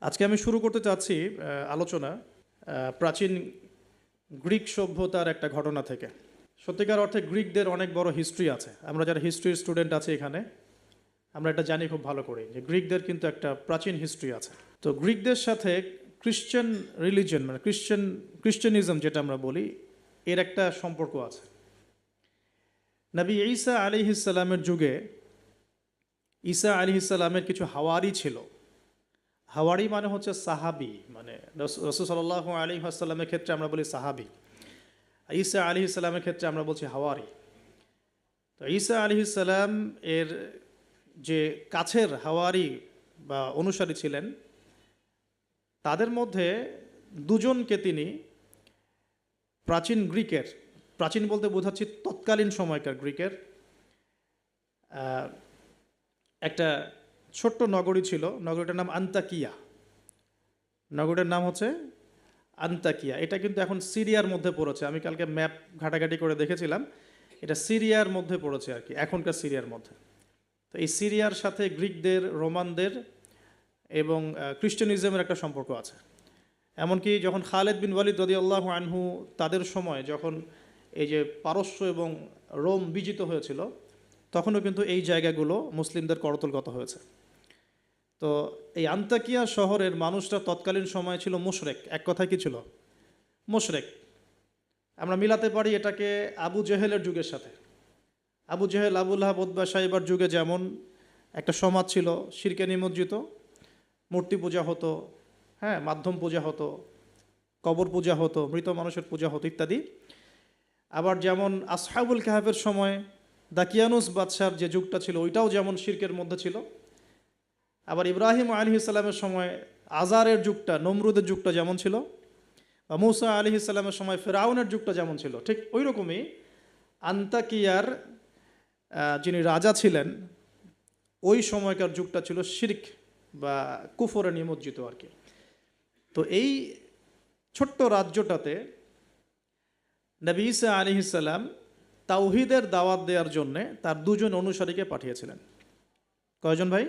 আজকে আমি শুরু করতে চাচ্ছি আলোচনা প্রাচীন গ্রিক সভ্যতার একটা ঘটনা থেকে। সত্যিকার অর্থে গ্রিকদের অনেক বড় হিস্ট্রি আছে। আমরা যারা হিস্ট্রির স্টুডেন্ট আছি এখানে, আমরা এটা জানি খুব ভালো করে যে গ্রিকদের কিন্তু একটা প্রাচীন হিস্ট্রি আছে। তো গ্রিকদের সাথে খ্রিশ্চান রিলিজন মানে খ্রিশ্চানিজম যেটা আমরা বলি, এর একটা সম্পর্ক আছে। নবী ঈসা আলাইহিসসালামের যুগে ঈসা আলাইহিসসালামের কিছু হাওয়ারি ছিল। হাওয়ারি মানে হচ্ছে সাহাবি, মানে রাসূল সাল্লাল্লাহু আলাইহি ওয়াসাল্লামের ক্ষেত্রে আমরা বলি সাহাবি, ঈসা আলাইহিস সালামের ক্ষেত্রে আমরা বলছি হাওয়ারি। তো ঈসা আলাইহিস সালাম এর যে কাছের হাওয়ারি বা অনুসারী ছিলেন, তাদের মধ্যে দুজনকে তিনি প্রাচীন বলতে বোঝাচ্ছি তৎকালীন সময়কার গ্রিকের একটা ছোট্ট নগরী ছিল। নগরীটার নাম আন্তাকিয়া। নগরীর নাম হচ্ছে আন্তাকিয়া। এটা কিন্তু এখন সিরিয়ার মধ্যে পড়েছে। আমি কালকে ম্যাপ ঘাটাঘাটি করে দেখেছিলাম, এটা সিরিয়ার মধ্যে পড়েছে আর কি, এখনকার সিরিয়ার মধ্যে। তো এই সিরিয়ার সাথে গ্রিকদের, রোমানদের এবং খ্রিস্টানিজমের একটা সম্পর্ক আছে। এমনকি যখন খালেদ বিন ওয়ালিদ রাদিয়াল্লাহু আনহু তাদের সময় যখন এই যে পারস্য এবং রোম বিজিত হয়েছিল, তখনও কিন্তু এই জায়গাগুলো মুসলিমদের করতলগত হয়েছে। তো এই আন্তাকিয়া শহরের মানুষরা তৎকালীন সময় ছিল মুশরেক। এক কথায় কি ছিল? মুশরেক। আমরা মিলাতে পারি এটাকে আবু জেহেলের যুগের সাথে। আবু জেহেল, আবু লাহাব, উতবা, সাইবার যুগে যেমন একটা সমাজ ছিল শিরকে নিমজ্জিত, মূর্তি পূজা হতো, হ্যাঁ, মাধ্যম পূজা হতো, কবর পূজা হতো, মৃত মানুষের পূজা হতো ইত্যাদি। আবার যেমন আসহাবুল কাহাফের সময় দাকিয়ানুস বাদশার যে যুগটা ছিল, ওইটাও যেমন শিরকের মধ্যে ছিল। আবার ইব্রাহিম আলাইহিস সালামের সময় আজারের যুগটা, নমরুদের যুগটা যেমন ছিল, বা মূসা আলাইহিস সালামের সময় ফেরাউনের যুগটা যেমন ছিল, ঠিক ওই রকমই আন্তাকিয়ার যিনি রাজা ছিলেন, ওই সময়কার যুগটা ছিল শিরক বা কুফরে নিমজ্জিত আর কি। তো এই ছোট্ট রাজ্যটাতে নবী ঈসা আলাইহিস সালাম তাওহীদের দাওয়াত দেওয়ার জন্যে তার দুজন অনুসারীকে পাঠিয়েছিলেন। কয়জন ভাই?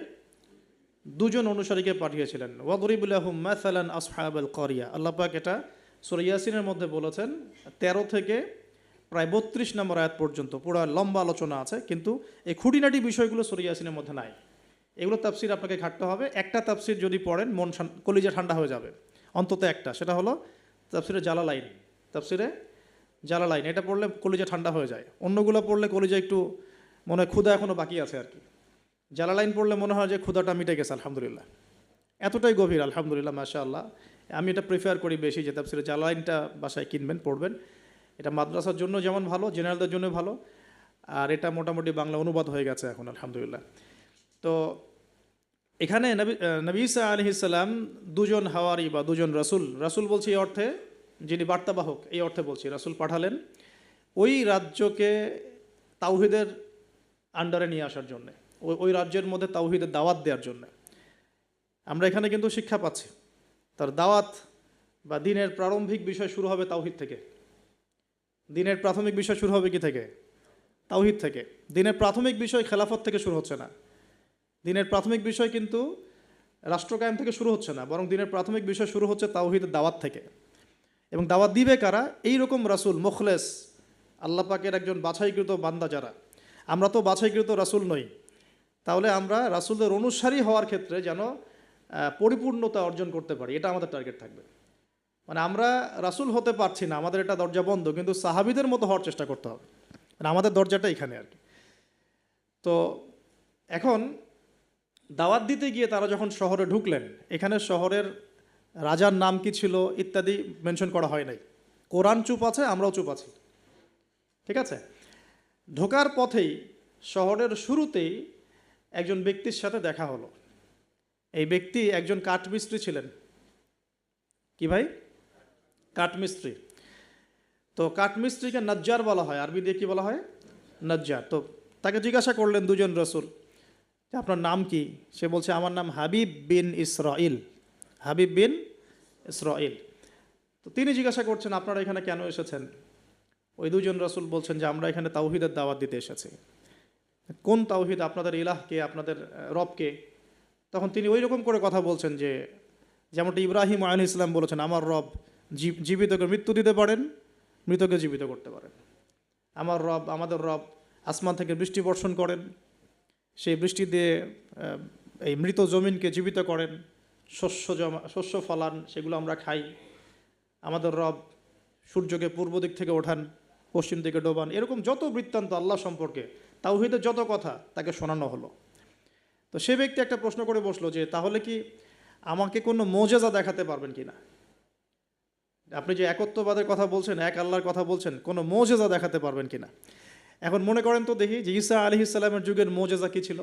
দুজন অনুসারীকে পাঠিয়েছিলেন। ওয়াদরিব লাহুম মাসালান আসহাবাল ক্বরিয়া। আল্লাহ পাক এটা সূরা ইয়াসিনের মধ্যে বলেছেন। 13 থেকে প্রায় 32 নম্বর আয়াত পর্যন্ত পুরো লম্বা আলোচনা আছে, কিন্তু এই খুঁটিনাটি বিষয়গুলো সূরা ইয়াসিনের মধ্যে নাই। এগুলো তাফসির আপনাকে ঘাটতে হবে। একটা তাফসির যদি পড়েন কলিজা ঠান্ডা হয়ে যাবে, অন্তত একটা। সেটা হলো তাফসিরে জালালাইন। তাফসিরে জালালাইন এটা পড়লে কলিজা ঠান্ডা হয়ে যায়। অন্যগুলো পড়লে কলিজা একটু মনে হয় ক্ষুধা এখনও বাকি আছে আর কি। জালালাইন পড়লে মনে হয় যে ক্ষুধাটা মিটে গেছে, আলহামদুলিল্লাহ। এতটাই গভীর, আলহামদুলিল্লাহ, মাশাআল্লাহ। আমি এটা প্রিফার করি বেশি যে তাফসিরে জালালাইনটা বাসায় কিনবেন, পড়বেন। এটা মাদ্রাসার জন্য যেমন ভালো, জেনারেলদের জন্য ভালো। আর এটা মোটামুটি বাংলা অনুবাদ হয়ে গেছে এখন, আলহামদুলিল্লাহ। তো এখানে নবী ঈসা আলাইহিস সালাম দুজন হাওয়ারি বা দুজন রাসূল বলছি এই অর্থে, যিনি বার্তাবাহক, এই অর্থে বলছি, রাসূল পাঠালেন ওই রাজ্যকে তাওহীদের আন্ডারে নিয়ে আসার জন্যে, ওই রাজ্যের মধ্যে তাওহীদের দাওয়াত দেওয়ার জন্য। আমরা এখানে কিন্তু শিক্ষা পাচ্ছি তার দাওয়াত বা দিনের প্রারম্ভিক বিষয় শুরু হবে তাওহীদ থেকে। দিনের প্রাথমিক বিষয় শুরু হবে কি থেকে? তাওহীদ থেকে। দিনের প্রাথমিক বিষয় খেলাফত থেকে শুরু হচ্ছে না। দিনের প্রাথমিক বিষয় কিন্তু রাষ্ট্রকায়েম থেকে শুরু হচ্ছে না, বরং দিনের প্রাথমিক বিষয় শুরু হচ্ছে তাওহীদের দাওয়াত থেকে। এবং দাওয়াত দিবে কারা? এই রকম রাসূল, মুখলেস, আল্লাহ পাকের একজন বাছাইকৃত বান্দা যারা। আমরা তো বাছাইকৃত রাসূল নই, তাহলে আমরা রাসূলদের অনুসারী হওয়ার ক্ষেত্রে যেন পরিপূর্ণতা অর্জন করতে পারি, এটা আমাদের টার্গেট থাকবে। মানে আমরা রাসূল হতে পারছি না, আমাদের এটা দরজা বন্ধ, কিন্তু সাহাবীদের মতো হওয়ার চেষ্টা করতে হবে। মানে আমাদের দরজাটা এখানে আর কি। তো এখন দাওয়াত দিতে গিয়ে তারা যখন শহরে ঢুকলেন, এখানে শহরের রাজার নাম কি ছিল ইত্যাদি মেনশন করা হয় নাই। কোরআন চুপ আছে, আমরাও চুপ আছি, ঠিক আছে। ঢোকার পথেই শহরের শুরুতেই একজন ব্যক্তির সাথে দেখা হলো। এই ব্যক্তি একজন কাঠমিস্ত্রি ছিলেন। কি ভাই? কাঠমিস্ত্রি। তো কাঠমিস্ত্রিকে নজ্জার বলা হয়, আরবি দিয়ে কি বলা হয়? নজ্জার। তো তাকে জিজ্ঞাসা করলেন দুজন রাসূল, আপনার নাম কি? সে বলছে, আমার নাম হাবিব বিন ইসরাইল। হাবিব বিন ইসরাইল। তো তিনি জিজ্ঞাসা করছেন, আপনারা এখানে কেন এসেছেন? ওই দুজন রাসূল বলছেন যে আমরা এখানে তাওহীদের দাওয়াত দিতে এসেছি। কোন তাওহীদ? আপনাদের ইলাহকে, আপনাদের রবকে। তখন তিনি ওই রকম করে কথা বলছেন যে যেমনটি ইব্রাহিম আলাইহিস সালাম বলেছেন, আমার রব জীবিতকে মৃত্যু দিতে পারেন, মৃতকে জীবিত করতে পারেন। আমার রব, আমাদের রব আসমান থেকে বৃষ্টি বর্ষণ করেন, সেই বৃষ্টি দিয়ে এই মৃত জমিনকে জীবিত করেন, শস্য ফলান, সেগুলো আমরা খাই। আমাদের রব সূর্যকে পূর্ব দিক থেকে ওঠান, পশ্চিম দিকে ডোবান। এরকম যত বৃত্তান্ত আল্লাহ সম্পর্কে, তাওহীদের যত কথা তাকে শোনানো হলো। তো সে ব্যক্তি একটা প্রশ্ন করে বসলো যে তাহলে কি আমাকে কোনো মোজেজা দেখাতে পারবেন কি না? আপনি যে একত্ববাদের কথা বলছেন, এক আল্লাহর কথা বলছেন, কোনো মোজেজা দেখাতে পারবেন কি না? এখন মনে করেন তো দেখি যে ঈসা আলাইহিস সালামের যুগের মোজেজা কী ছিল।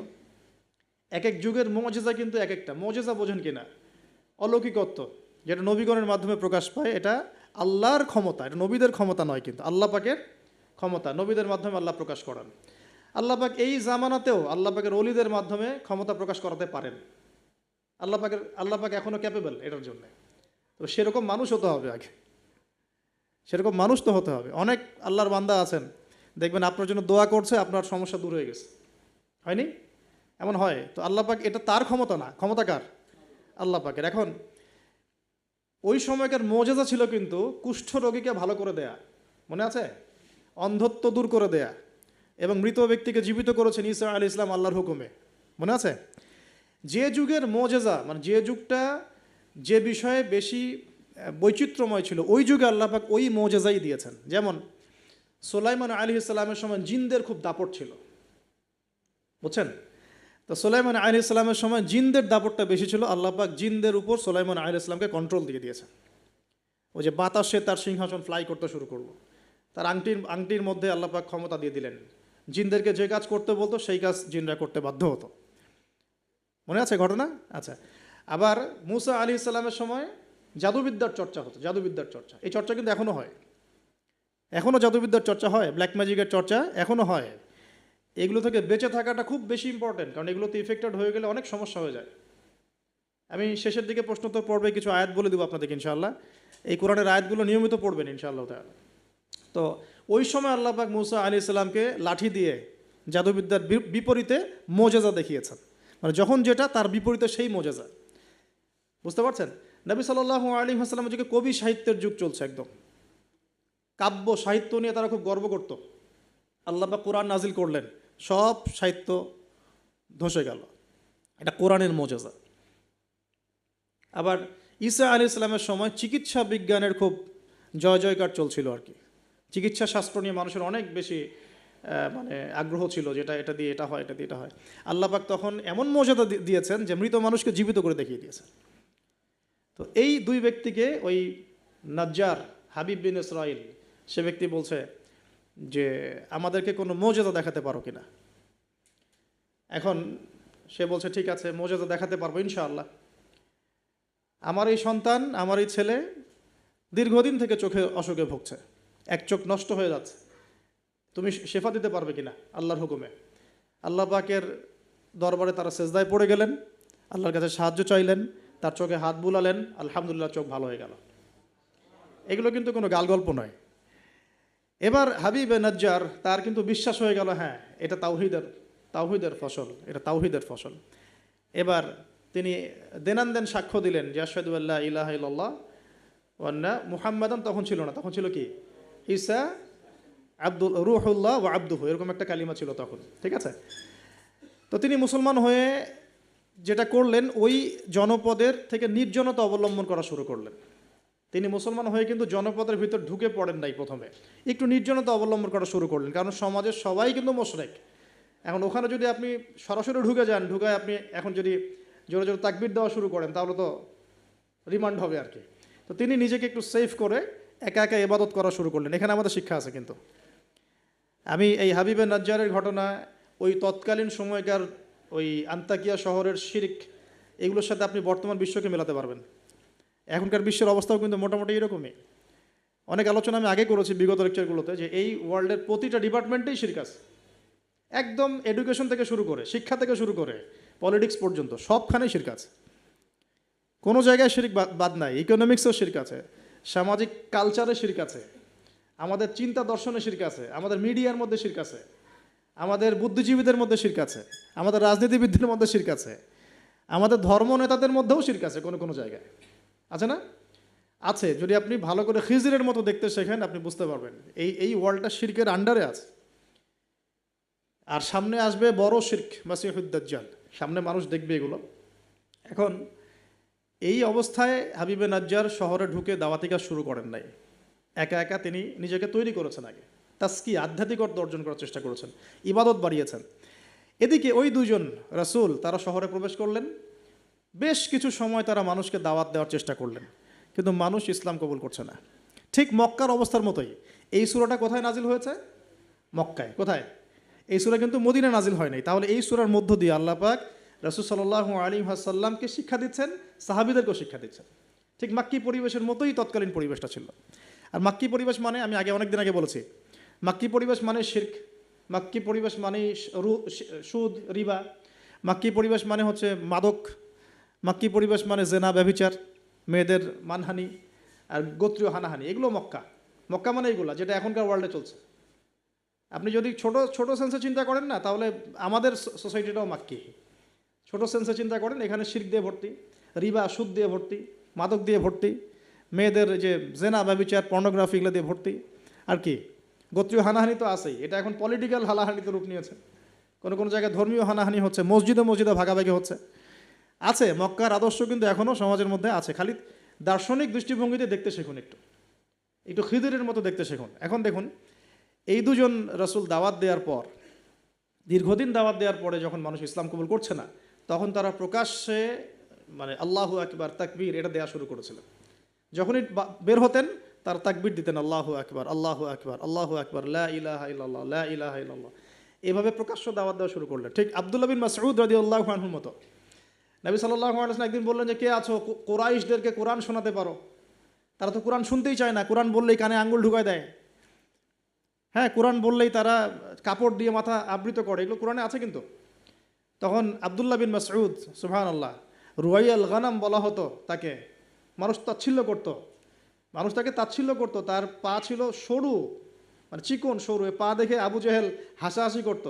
এক এক যুগের মোজেজা কিন্তু এক একটা। মোজেজা বোঝেন কি না? অলৌকিকত্ব, যেটা নবীগণের মাধ্যমে প্রকাশ পায়, এটা আল্লাহর ক্ষমতা, এটা নবীদের ক্ষমতা নয়, কিন্তু আল্লাহ পাকের ক্ষমতা, নবীদের মাধ্যমে আল্লাহ প্রকাশ করান। আল্লাহ পাক এই জামানাতেও আল্লাহ পাকের ওলিদের মাধ্যমে ক্ষমতা প্রকাশ করাতে পারেন। আল্লাহ পাক এখনও ক্যাপেবল এটার জন্য। তো সেরকম মানুষ হতে হবে আগে, সেরকম মানুষ তো হতে হবে। অনেক আল্লাহর বান্দা আছেন, দেখবেন আপনার জন্য দোয়া করছে, আপনার সমস্যা দূর হয়ে গেছে, হয়নি? এমন হয়। তো আল্লাহ পাক, এটা তার ক্ষমতা না, ক্ষমতা কার? আল্লাহ পাকের। এখন ওই সময়কার মোজেজা ছিল কিন্তু কুষ্ঠ রোগীকে ভালো করে দেয়া, মনে আছে? অন্ধত্ব দূর করে দেয়া, এবং মৃত ব্যক্তিকে জীবিত করেছেন ঈসা আলাইহিস সালাম আল্লাহর হুকুমে, মনে আছে? যে যুগের মোজেজা, মানে যে যুগটা যে বিষয়ে বেশি বৈচিত্র্যময় ছিল, ওই যুগে আল্লাহ পাক ওই মোজেজাই দিয়েছেন। যেমন সুলাইমান আলাইহিস সালামের সময় জিনদের খুব দাপট ছিল, বুঝছেন? তো সুলাইমান আলাইহিস সালামের সময় জিনদের দাপটটা বেশি ছিল। আল্লাহ পাক জিনদের উপর সুলাইমান আলাইহিস সালামকে কন্ট্রোল দিয়ে দিয়েছেন। ওই যে বাতাসে তার সিংহাসন ফ্লাই করতে শুরু করলো, তার আংটির মধ্যে আল্লাহ পাক ক্ষমতা দিয়ে দিলেন। জিনদেরকে যে কাজ করতে বলতো সেই কাজ জিনরা করতে বাধ্য হতো, মনে আছে ঘটনা? আচ্ছা, আবার মুসা আলাইহিস সালামের সময় জাদুবিদ্যার চর্চা হতো, জাদুবিদ্যার চর্চা। এই চর্চা কিন্তু এখনও হয়, এখনও জাদুবিদ্যার চর্চা হয়, ব্ল্যাক ম্যাজিকের চর্চা এখনও হয়। এগুলো থেকে বেঁচে থাকাটা খুব বেশি ইম্পর্টেন্ট, কারণ এগুলোতে ইফেক্টেড হয়ে গেলে অনেক সমস্যা হয়ে যায়। আমি শেষের দিকে প্রশ্নোত্তর পর্বে কিছু আয়াত বলে দেবো আপনাদেরকে ইনশাআল্লাহ। এই কোরআনের আয়াতগুলো নিয়মিত পড়বেন ইনশাআল্লাহ তাআলা। তো ওই সময় আল্লাহ পাক মুসা আলাইহিস সালামকে লাঠি দিয়ে জাদুবিদ্যার বিপরীতে মোজেজা দেখিয়েছেন, মানে যখন যেটা তার বিপরীতে সেই মোজেজা, বুঝতে পারছেন? নবী সাল্লাল্লাহু আলাইহি ওয়াসাল্লামের যুগে কবি সাহিত্যের যুগ চলছে, একদম কাব্য সাহিত্য নিয়ে তারা খুব গর্ব করত। আল্লাহ পাক কোরআন নাজিল করলেন, সব সাহিত্য ধসে গেল। এটা কোরআনের মোজেজা। আবার ঈসা আলাইহিস সালামের সময় চিকিৎসা বিজ্ঞানের খুব জয় জয়কার চলছিল আর কি। চিকিৎসা শাস্ত্র নিয়ে মানুষের অনেক বেশি মানে আগ্রহ ছিল, যেটা এটা দিয়ে এটা হয়, এটা দিয়ে এটা হয়। আল্লাহ পাক তখন এমন মর্যাদা দিয়েছেন যে মৃত মানুষকে জীবিত করে দেখিয়ে দিয়েছেন। তো এই দুই ব্যক্তিকে ওই নাজ্জার হাবিব বিন ইসরাইল, সে ব্যক্তি বলছে যে আমাদেরকে কোনো মোজেজা দেখাতে পারো কিনা। এখন সে বলছে ঠিক আছে, মোজেজা দেখাতে পারবো ইনশাআল্লাহ। আমার এই সন্তান, আমার এই ছেলে দীর্ঘদিন থেকে চোখে অসুখে ভুগছে, এক চোখ নষ্ট হয়ে যাচ্ছে, তুমি শেফা দিতে পারবে কিনা আল্লাহর হুকুমে। আল্লাহ পাকের দরবারে তারা সেজদায় পড়ে গেলেন, আল্লাহর কাছে সাহায্য চাইলেন, তার চোখে হাত বুলালেন, আলহামদুলিল্লাহ চোখ ভালো হয়ে গেল। এগুলো কিন্তু কোনো গালগল্প নয়। এবার হাবিব নাজ্জার, তার কিন্তু বিশ্বাস হয়ে গেল, হ্যাঁ এটা তাওহীদের ফসল, এটা তাওহীদের ফসল। এবার তিনি দেনানদেন সাক্ষ্য দিলেন যে আশহাদু আল্লা ইলাহা ইল্লাল্লাহ ওয়া আন্না মুহাম্মাদান, তখন ছিল না, তখন ছিল কি ঈসা রূহুল্লাহ ওয়া আবদুহু, এরকম একটা কালিমা ছিল তখন, ঠিক আছে? তো তিনি মুসলমান হয়ে যেটা করলেন, ওই জনপদের থেকে নির্জনতা অবলম্বন করা শুরু করলেন। তিনি মুসলমান হয়ে কিন্তু জনপদের ভিতর ঢুকে পড়েন নাই, প্রথমে একটু নির্জনতা অবলম্বন করা শুরু করলেন, কারণ সমাজের সবাই কিন্তু মুশরিক। এখন ওখানে যদি আপনি সরাসরি ঢুকে যান, ঢুকায় আপনি এখন যদি জোরে জোরে তাকবীর দেওয়া শুরু করেন, তাহলে তো রিমান্ড হবে আর কি। তো তিনি নিজেকে একটু সেফ করে একা একা ইবাদত করা শুরু করলেন। এখানে আমাদের শিক্ষা আছে কিন্তু। আমি এই হাবিবে নাজ্জারের ঘটনা, ওই তৎকালীন সময়কার ওই আন্তাকিয়া শহরের শিরক, এগুলোর সাথে আপনি বর্তমান বিশ্বকে মেলাতে পারবেন। এখনকার বিশ্বের অবস্থাও কিন্তু মোটামুটি এরকমই। অনেক আলোচনা আমি আগে করেছি বিগত লেকচারগুলোতে, যে এই ওয়ার্ল্ডের প্রতিটা ডিপার্টমেন্টেই শিরক আছে, একদম এডুকেশন থেকে শুরু করে, শিক্ষা থেকে শুরু করে পলিটিক্স পর্যন্ত সবখানেই শিরক আছে। কোনো জায়গায় শিরক বাদ নাই। ইকোনমিক্সেও শিরক আছে, সামাজিক কালচারে শিরক আছে, আমাদের চিন্তা দর্শনে শিরক আছে, আমাদের মিডিয়ার মধ্যে শিরক আছে, আমাদের বুদ্ধিজীবীদের মধ্যে শিরক আছে, আমাদের রাজনীতিবিদদের মধ্যে শিরক আছে, আমাদের ধর্ম নেতাদের মধ্যেও শিরক আছে কোনো কোনো জায়গায়। আছে না? আছে। যদি আপনি ভালো করে খিজিরের মতো দেখতে শেখেন আপনি বুঝতে পারবেন এই ওয়ার্ল্ডটা শিরকের আন্ডারে আছে। আর সামনে আসবে বড় শিরক মাসিহুদ দাজ্জাল, সামনে মানুষ দেখবে এগুলো। এখন এই অবস্থায় হাবিবে নাজ্জার শহরে ঢুকে দাওয়াতি কাজ শুরু করেন নাই, একা একা তিনি নিজেকে তৈরি করেছেন। আগে তাস্কি আধ্যাত্মিক অর্থ অর্জন করার চেষ্টা করেছেন, ইবাদত বাড়িয়েছেন। এদিকে ওই দুজন রাসূল তারা শহরে প্রবেশ করলেন, বেশ কিছু সময় তারা মানুষকে দাওয়াত দেওয়ার চেষ্টা করলেন, কিন্তু মানুষ ইসলাম কবুল করছে না। ঠিক মক্কার অবস্থার মতোই। এই সূরাটা কোথায় নাজিল হয়েছে? মক্কায়। কোথায়? এই সূরা কিন্তু মদিনা নাজিল হয় নাই। তাহলে এই সূরার মধ্য দিয়ে আল্লাহ পাক রাসূল সাল্লাল্লাহু আলাইহি ওয়াসাল্লামকে শিক্ষা দিচ্ছেন, সাহাবীদেরকেও শিক্ষা দিচ্ছেন। ঠিক মাক্কি পরিবেশের মতোই তৎকালীন পরিবেশটা ছিল। আর মাক্কি পরিবেশ মানে আমি অনেকদিন আগে বলেছি, মাক্কি পরিবেশ মানে শিরক, মাক্কি পরিবেশ মানে সুদ, রিবা, মাক্কি পরিবেশ মানে হচ্ছে মাদক, মাক্কি পরিবেশ মানে জেনা, ব্যভিচার, মেয়েদের মানহানি আর গোত্রীয় হানাহানি, এগুলো মক্কা। মক্কা মানে এগুলো যেটা এখনকার ওয়ার্ল্ডে চলছে। আপনি যদি ছোট ছোট সেন্সে চিন্তা করেন না, তাহলে আমাদের সোসাইটিটাও মাক্কি। ছোট সেন্সে চিন্তা করেন, এখানে শিরক দিয়ে ভর্তি, রিবা সুদ দিয়ে ভর্তি, মাদক দিয়ে ভর্তি, মেয়েদের যে জেনা ব্যভিচার পর্নোগ্রাফি এগুলো দিয়ে ভর্তি। আর কি গোত্রীয় হানাহানি তো আছেই, এটা এখন পলিটিক্যাল হানাহানিতে রূপ নিয়েছে। কোনো কোনো জায়গায় ধর্মীয় হানাহানি হচ্ছে, মসজিদে মসজিদে ভাগাভাগি হচ্ছে। আছে, মক্কার আদর্শ কিন্তু এখনও সমাজের মধ্যে আছে। খালি দার্শনিক দৃষ্টিভঙ্গিতে দেখতে শিখুন, একটু একটু খিদিরের মতো দেখতে শিখুন। এখন দেখুন, এই দুজন রাসূল দাওয়াত দেওয়ার পর, দীর্ঘদিন দাওয়াত দেওয়ার পরে যখন মানুষ ইসলাম কবুল করছে না, তখন তারা প্রকাশ্যে মানে আল্লাহু আকবার তাকবীর এটা দেওয়া শুরু করেছিল। যখনই বের হতেন তার তাকবীর দিতেন, আল্লাহু আকবার আল্লাহু আকবার আল্লাহু আকবার লা ইলাহা ইল্লাল্লাহ লা ইলাহা ইল্লাল্লাহ। এভাবে প্রকাশ্য দাওয়াত দেওয়া শুরু করলেন, ঠিক আব্দুল্লাহ বিন মাসউদ রাদিয়াল্লাহু আনহুর মতো। নবী সাল্লাল্লাহু আলাইহি ওয়াসাল্লাম একদিন বললেন যে, কে আছো কুরাইশদেরকে কোরআন শোনাতে পারো? তারা তো কোরআন শুনতেই চায় না, কোরআন বললেই কানে আঙ্গুল ঢুকায় দেয়। হ্যাঁ, কোরআন বললেই তারা কাপড় দিয়ে মাথা আবৃত করে, এগুলো কোরআনে আছে কিন্তু। তখন আব্দুল্লাহ বিন মাসউদ, সুবহানাল্লাহ, রুয়াইয়াল গানাম বলা হতো তাকে, মানুষ তাচ্ছিল্য করত, মানুষ তাকে তাচ্ছিল্য করত। তার পা ছিল সরু, মানে চিকন সরু, পা দেখে আবু জেহেল হাসাহাসি করত,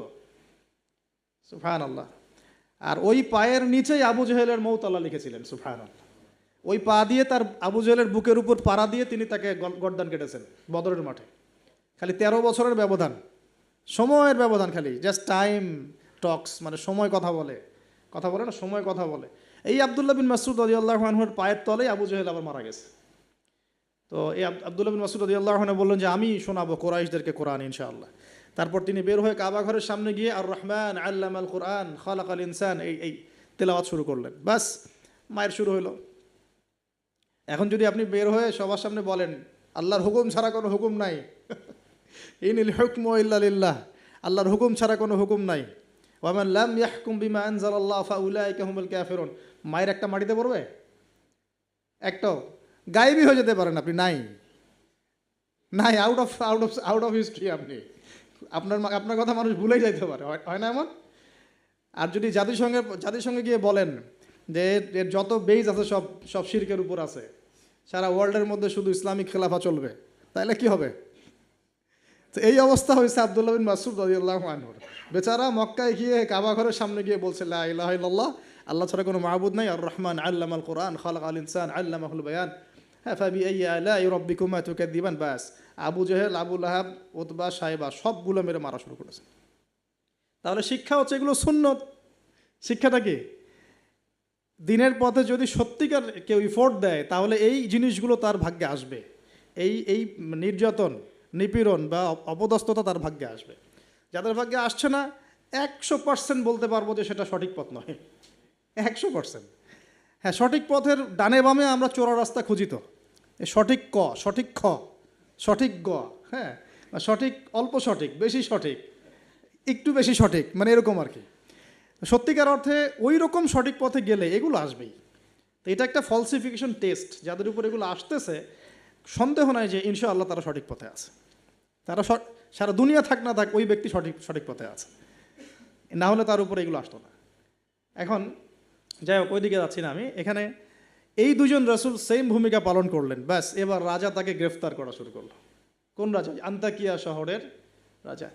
সুবহানাল্লাহ। আর ওই পায়ের নিচেই আবু জেহেলের মৌত আল্লাহ লিখেছিলেন, সুবহানাল্লাহ। ওই পা দিয়ে তার আবু জেহেলের বুকের উপর পাড়া দিয়ে তিনি তাকে গর্দান কেটেছেন বদরের মাঠে। খালি 13 বছরের ব্যবধান, সময়ের ব্যবধান, খালি জাস্ট টাইম টক্স, মানে সময় কথা বলে, কথা বলে না, সময় কথা বলে। এই আব্দুল্লাহ বিন মাসউদ রাদিয়াল্লাহু আনহুর পায়ের তলেই আবু জেহেল আবার মারা গেছে। তো এই আব্দুল্লাহ বিন মাসউদ রাদিয়াল্লাহু আনহু বললেন যে, আমি শোনাবো কুরাইশদেরকে কোরআন ইনশাআল্লাহ। তারপর তিনি বের হয়ে কাবা ঘরের সামনে গিয়ে আর রহমান আল্লামাল কোরআন খালাকাল ইনসান এই তেলাওয়াত শুরু করলেন। বাস, মায়ের শুরু হলো। এখন যদি আপনি বের হয়ে সবার সামনে বলেন, আল্লাহর হুকুম ছাড়া কোনো হুকুম নাই, ইনিল হুকমু ইল্লা লিল্লাহ, আল্লাহর হুকুম ছাড়া কোনো হুকুম নাই, ওয়ামান লাম ইয়াহকুম বিমা আনজালাল্লাহু ফাউলাইকা হুমুল কাফিরুন, মায়ের একটা মাটিতে পড়বে? একটাও? গায়েবী হয়ে যেতে পারেন আপনি, নাই নাই, আউট অফ হিস্ট্রি। আপনি আপনার কথা মানুষ ভুলেই যাইতে পারে, হয় না এমন? আর যদি জাতিসংঘে গিয়ে বলেন যে এর যত বেজ আছে সব শিরকের উপর আছে, সারা ওয়ার্ল্ডের মধ্যে শুধু ইসলামিক খেলাফা চলবে, তাহলে কি হবে? তো এই অবস্থা হয়েছে আব্দুল্লাহ বিন মাসউদ রাদিয়াল্লাহু আনহুর। বেচারা মক্কায় গিয়ে কাবা ঘরের সামনে গিয়ে বলছে, লা ইলাহা ইল্লাল্লাহ, আল্লাহ ছাড়া কোনো মাবুদ নাই, আর রহমান আল্লামাল কোরআন খালাকাল ইনসান আল্লামাহুল বায়ান, হ্যাঁ ফাবিআইয়ি আলাই রাব্বিকুমা তুকাযযিবান। বাস, আবু জেহেল, আবু লাহাব, উতবা, সাইবা সবগুলো মেরে মারা শুরু করেছে। তাহলে শিক্ষা হচ্ছে এগুলো সুন্নত। শিক্ষাটা কি? দিনের পথে যদি সত্যিকার কেউ ইফোর্ট দেয় তাহলে এই জিনিসগুলো তার ভাগ্যে আসবে। এই নির্যাতন, নিপীড়ন বা অপদস্থতা তার ভাগ্যে আসবে। যাদের ভাগ্যে আসছে না, 100% বলতে পারবো যে সেটা সঠিক পথ নয়, 100%। হ্যাঁ, সঠিক পথের ডানে বামে আমরা চোরা রাস্তা খুঁজি তো, সঠিক ক, সঠিক খ, সঠিক গ, হ্যাঁ, সঠিক অল্প সঠিক, বেশি সঠিক, একটু বেশি সঠিক, মানে এরকম আর কি। সত্যিকার অর্থে ওই রকম সঠিক পথে গেলে এগুলো আসবেই। তো এটা একটা ফলসিফিকেশন টেস্ট, যাদের উপর এগুলো আসতেছে সন্দেহ নাই যে ইনশাআল্লাহ তারা সঠিক পথে আছে। তারা সারা দুনিয়া থাক না থাক ওই ব্যক্তি সঠিক পথে আছে, না হলে তার উপরে এগুলো আসতো না। এখন যাই হোক, ওইদিকে যাচ্ছি না আমি। এখানে এই দুজন রাসূল সেম ভূমিকা পালন করলেন। ব্যাস, এবার রাজা তাকে গ্রেফতার করা শুরু করলো। কোন রাজা? আন্তাকিয়া শহরের রাজা।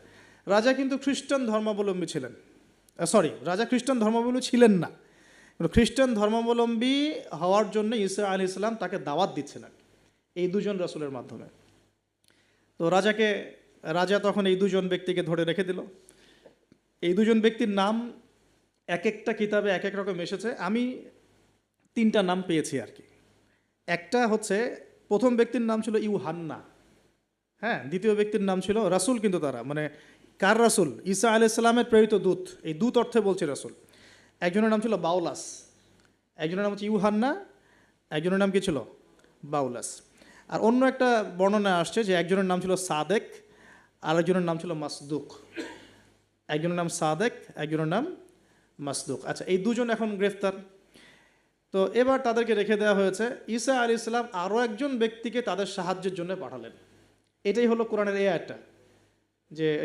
রাজা কিন্তু খ্রিস্টান ধর্মাবলম্বী ছিলেন, রাজা খ্রিস্টান ধর্মাবলম্বী ছিলেন না, খ্রিস্টান ধর্মাবলম্বী হওয়ার জন্য ঈসা আলাইহিস সালাম তাকে দাওয়াত দিচ্ছেন আর কি, এই দুজন রাসূলের মাধ্যমে। তো রাজা তখন এই দুজন ব্যক্তিকে ধরে রেখে দিল। এই দুজন ব্যক্তির নাম এক একটা কিতাবে এক এক রকম এসেছে। আমি 3টা নাম পেয়েছি আর কি। একটা হচ্ছে, প্রথম ব্যক্তির নাম ছিল ইউহান্না, হ্যাঁ। দ্বিতীয় ব্যক্তির নাম ছিল রাসূল, কিন্তু তারা মানে কার রাসূল? ঈসা আলাইহিস সালামের প্রেরিত দূত, এই দূত অর্থে বলছে রাসূল। একজনের নাম ছিল বাউলাস, একজনের নাম হচ্ছে ইউহান্না, একজনের নাম কি ছিল? বাউলাস। আর অন্য একটা বর্ণনা আসছে যে একজনের নাম ছিল সাদেক, আর একজনের নাম ছিল মাসদুক। একজনের নাম সাদেক, একজনের নাম মাসদুক। আচ্ছা, এই দুজন এখন গ্রেফতার। তো এবার তাদেরকে রেখে দেওয়া হয়েছে। ঈসা আলাইহিস সালাম আরও একজন ব্যক্তিকে তাদের সাহায্যের জন্য পাঠালেন। এটাই হলো কোরআনের এই আয়াতটা,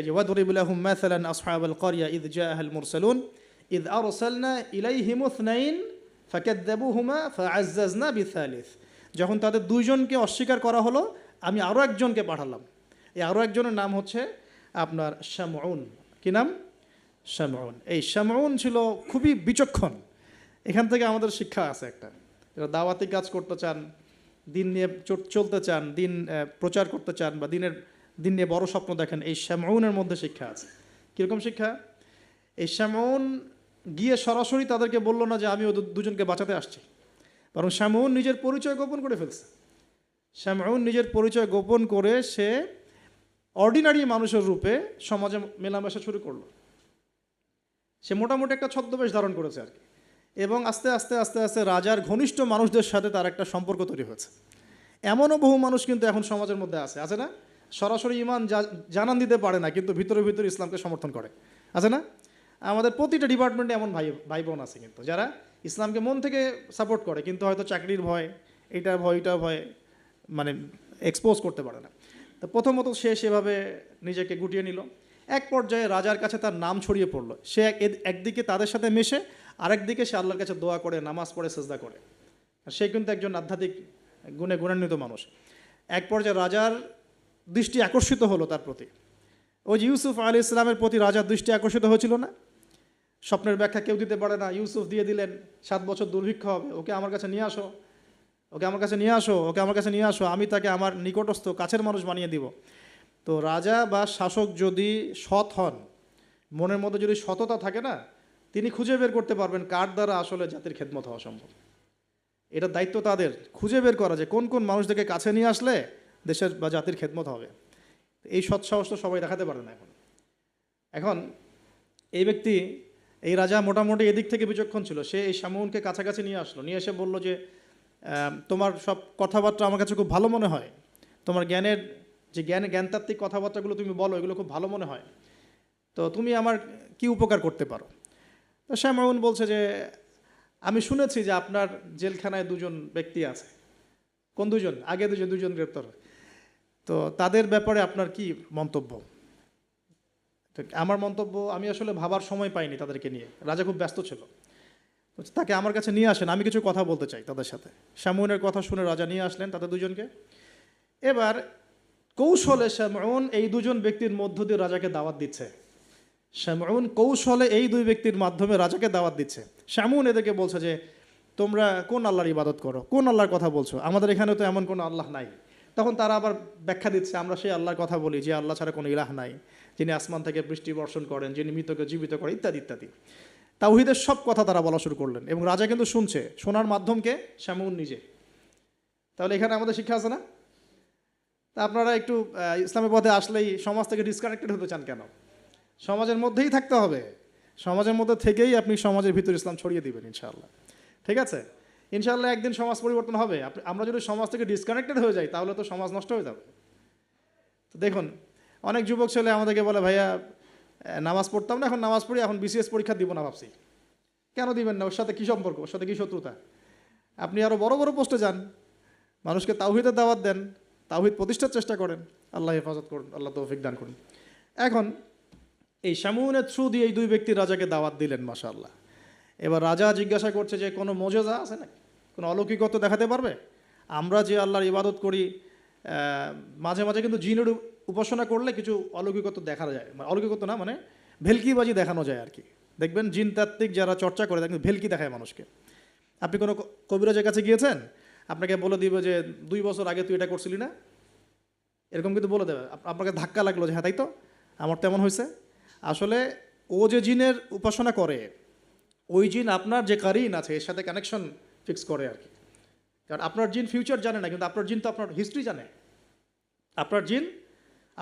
যে ওয়াদরিব লাহুম মাসালান আসহাবাল ক্বরিয়া ইয জাআহাল মুরসালুন ইয আরসালনা ইলাইহিম ইসনাইন ফাকাযযাবুহুমা ফাআজ্জাজনা বিসালিস। যখন তাদের দুইজনকে অস্বীকার করা হলো, আমি আরও একজনকে পাঠালাম। এই আরও একজনের নাম হচ্ছে আপনার শামউন। কি নাম? শামউন। এই শামউন ছিল খুবই বিচক্ষণ। এখান থেকে আমাদের শিক্ষা আছে একটা, যারা দাওয়াতি কাজ করতে চান, দিন নিয়ে চলতে চান, দিন প্রচার করতে চান, বা দিন নিয়ে বড় স্বপ্ন দেখেন, এই শামউনের মধ্যে শিক্ষা আছে। কীরকম শিক্ষা? এই শামউন গিয়ে সরাসরি তাদেরকে বলল না যে আমি ওদের দুজনকে বাঁচাতে আসছি, বরং শামউন নিজের পরিচয় গোপন করে ফেলছে। শামউন নিজের পরিচয় গোপন করে সে অর্ডিনারি মানুষের রূপে সমাজে মেলামেশা শুরু করলো। সে মোটামুটি একটা ছদ্মবেশ ধারণ করেছে আর কি, এবং আস্তে আস্তে আস্তে আস্তে রাজার ঘনিষ্ঠ মানুষদের সাথে তার একটা সম্পর্ক তৈরি হয়েছে। এমনও বহু মানুষ কিন্তু এখন সমাজের মধ্যে আছে না? সরাসরি ইমান জানান দিতে পারে না, কিন্তু ভিতরে ভিতরে ইসলামকে সমর্থন করে, আছে না? আমাদের প্রতিটা ডিপার্টমেন্টে এমন ভাই বোন আছে কিন্তু, যারা ইসলামকে মন থেকে সাপোর্ট করে, কিন্তু হয়তো চাকরির ভয়, এইটার ভয় মানে এক্সপোজ করতে পারে না। তো প্রথমত সে সেভাবে নিজেকে গুটিয়ে নিল। এক পর্যায়ে রাজার কাছে তার নাম ছড়িয়ে পড়লো। সে একদিকে তাদের সাথে মেশে, আরেকদিকে সে আল্লাহর কাছে দোয়া করে, নামাজ পড়ে, সেজদা করে। সে কিন্তু একজন আধ্যাত্মিক গুণান্বিত মানুষ। এক পর্যায়ে রাজার দৃষ্টি আকর্ষিত হলো তার প্রতি। ওই যে ইউসুফ আলাইহিস সালামের প্রতি রাজার দৃষ্টি আকর্ষিত হয়েছিল না? স্বপ্নের ব্যাখ্যা কেউ দিতে পারে না, ইউসুফ দিয়ে দিলেন। 7 বছর দুর্ভিক্ষ হবে, ওকে আমার কাছে নিয়ে আসো, ওকে আমার কাছে নিয়ে আসো, ওকে আমার কাছে নিয়ে আসো, আমি তাকে আমার নিকটস্থ কাছের মানুষ বানিয়ে দিব। তো রাজা বা শাসক যদি সৎ হন, মনের মধ্যে যদি সততা থাকে না, তিনি খুঁজে বের করতে পারবেন কার দ্বারা আসলে জাতির খেদমত হওয়া সম্ভব। এটা দায়িত্ব তাদের খুঁজে বের করা, যে কোন কোন মানুষদেরকে কাছে নিয়ে আসলে দেশের বা জাতির খেদমত হবে। এই সৎসাহস তো সবাই দেখাতে পারে না এখন এই ব্যক্তি, এই রাজা মোটামুটি এদিক থেকে বিচক্ষণ ছিল। সে এই শামউনকে কাছাকাছি নিয়ে আসলো, নিয়ে এসে বলল যে তোমার সব কথাবার্তা আমার কাছে খুব ভালো মনে হয়, তোমার জ্ঞানতাত্ত্বিক কথাবার্তাগুলো তুমি বলো, এগুলো খুব ভালো মনে হয়, তো তুমি আমার কি উপকার করতে পারো? তো শামউন বলছে যে আমি শুনেছি যে আপনার জেলখানায় 2জন ব্যক্তি আছে। কোন 2জন? আগে দুজন গ্রেপ্তার। তো তাদের ব্যাপারে আপনার কি মন্তব্য? তো আমার মন্তব্য, আমি আসলে ভাবার সময় পাইনি তাদেরকে নিয়ে, রাজা খুব ব্যস্ত ছিল। তাকে আমার কাছে নিয়ে আসেন, আমি কিছু কথা বলতে চাই তাদের সাথে। শামউনের কথা শুনে রাজা নিয়ে আসলেন তাদের 2জনকে। এবার কৌশলে শামউন এই 2জন ব্যক্তির মধ্য দিয়ে রাজাকে দাওয়াত দিচ্ছে। শামউন কৌশলে এই 2 ব্যক্তির মাধ্যমে রাজাকে দাওয়াত দিচ্ছে। শামউন এদেরকে বলছে যে তোমরা কোন আল্লাহর ইবাদত করো, কোন আল্লাহর কথা বলছো, আমাদের এখানে তো এমন কোনো আল্লাহ নাই। তখন তারা আবার ব্যাখ্যা দিচ্ছে, আমরা সেই আল্লাহর কথা বলি যে আল্লাহ ছাড়া কোনো ইলাহ নাই, যিনি আসমান থেকে বৃষ্টি বর্ষণ করেন, যিনি মৃতকে জীবিত করেন, ইত্যাদি ইত্যাদি। তাওহীদের সব কথা তারা বলা শুরু করলেন, এবং রাজা কিন্তু শুনছে। শোনার মাধ্যমকে শামউন নিজে। তাহলে এখানে আমাদের শিক্ষা আছে না? তা আপনারা একটু ইসলামের পথে আসলেই সমাজ থেকে ডিসকানেক্টেড হতে চান কেন? সমাজের মধ্যেই থাকতে হবে। সমাজের মধ্যে থেকেই আপনি সমাজের ভিতর ইসলাম ছড়িয়ে দিবেন ইনশাআল্লাহ। ঠিক আছে? ইনশাআল্লাহ একদিন সমাজ পরিবর্তন হবে। আমরা যদি সমাজ থেকে ডিসকানেক্টেড হয়ে যাই, তাহলে তো সমাজ নষ্ট হয়ে যাবে। তো দেখুন, অনেক যুবক ছেলে আমাদেরকে বলে, ভাইয়া নামাজ পড়তাম না, এখন নামাজ পড়ি, এখন বিসিএস পরীক্ষা দিব না ভাবছি। কেন দিবেন না? ওর সাথে কী সম্পর্ক? ওর সাথে কী শত্রুতা? আপনি আরও বড় বড় পোস্টে যান, মানুষকে তাওহীদের দাওয়াত দেন, তাওহীদ প্রতিষ্ঠার চেষ্টা করেন। আল্লাহ হেফাজত করুন, আল্লাহ তৌফিক দান করুন। এখন এই শামউনের থ্রু দিয়ে এই 2 ব্যক্তি রাজাকে দাওয়াত দিলেন, মাশাআল্লাহ। এবার রাজা জিজ্ঞাসা করছে যে কোনো মোজেজা আছে নাকি, কোনো অলৌকিকত্ব দেখাতে পারবে? আমরা যে আল্লাহর ইবাদত করি, মাঝে মাঝে কিন্তু জিনের উপাসনা করলে কিছু অলৌকিকত্ব দেখা যায়। অলৌকিকত্ব না, মানে ভেলকিবাজি দেখানো যায় আর কি। দেখবেন জিনতাত্ত্বিক যারা চর্চা করে, দেখবেন ভেলকি দেখায় মানুষকে। আপনি কোনো কবিরাজের কাছে গিয়েছেন, আপনাকে বলে দিবে যে 2 বছর আগে তুই এটা করছিলি না, এরকম কিন্তু বলে দেবে। আপনাকে ধাক্কা লাগলো যে হ্যাঁ তাই তো, আমার তেমন হয়েছে। আসলে ও যে জিনের উপাসনা করে, ওই জিন আপনার যে কারিন আছে এর সাথে কানেকশন ফিক্স করে আর কি। কারণ আপনার জিন ফিউচার জানে না, কিন্তু আপনার জিন তো আপনার হিস্ট্রি জানে। আপনার জিন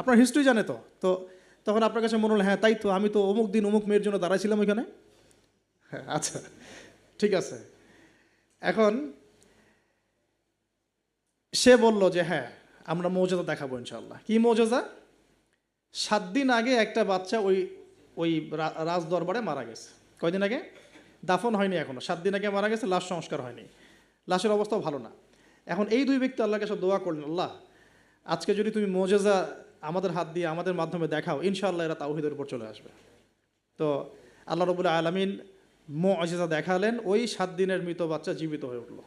আপনার হিস্ট্রি জানে। তো তো তখন আপনার কাছে মনে হলো হ্যাঁ তাই তো, আমি তো অমুক দিন অমুক মেয়ের জন্য দাঁড়াইছিলাম ওইখানে। হ্যাঁ আচ্ছা, ঠিক আছে। এখন সে বলল যে হ্যাঁ আমরা মৌজাদা দেখাবো ইনশাল্লাহ। কি মৌজাদা? 7 দিন আগে একটা বাচ্চা ওই ওই রাজ দরবারে মারা গেছে। কয়দিন আগে? দাফন হয়নি এখনো, 7 দিন আগে মারা গেছে, লাশ সংস্কার হয়নি, লাশের অবস্থাও ভালো না। এখন এই 2 ব্যক্তি আল্লাহর কাছে দোয়া করলেন, আল্লাহ আজকে যদি তুমি মোজেজা আমাদের হাত দিয়ে আমাদের মাধ্যমে দেখাও, ইনশাআল্লাহ এরা তাওহীদের উপর চলে আসবে। তো আল্লাহ রাব্বুল আলামিন মুজিজা দেখালেন, ওই 7 দিনের মৃত বাচ্চা জীবিত হয়ে উঠল।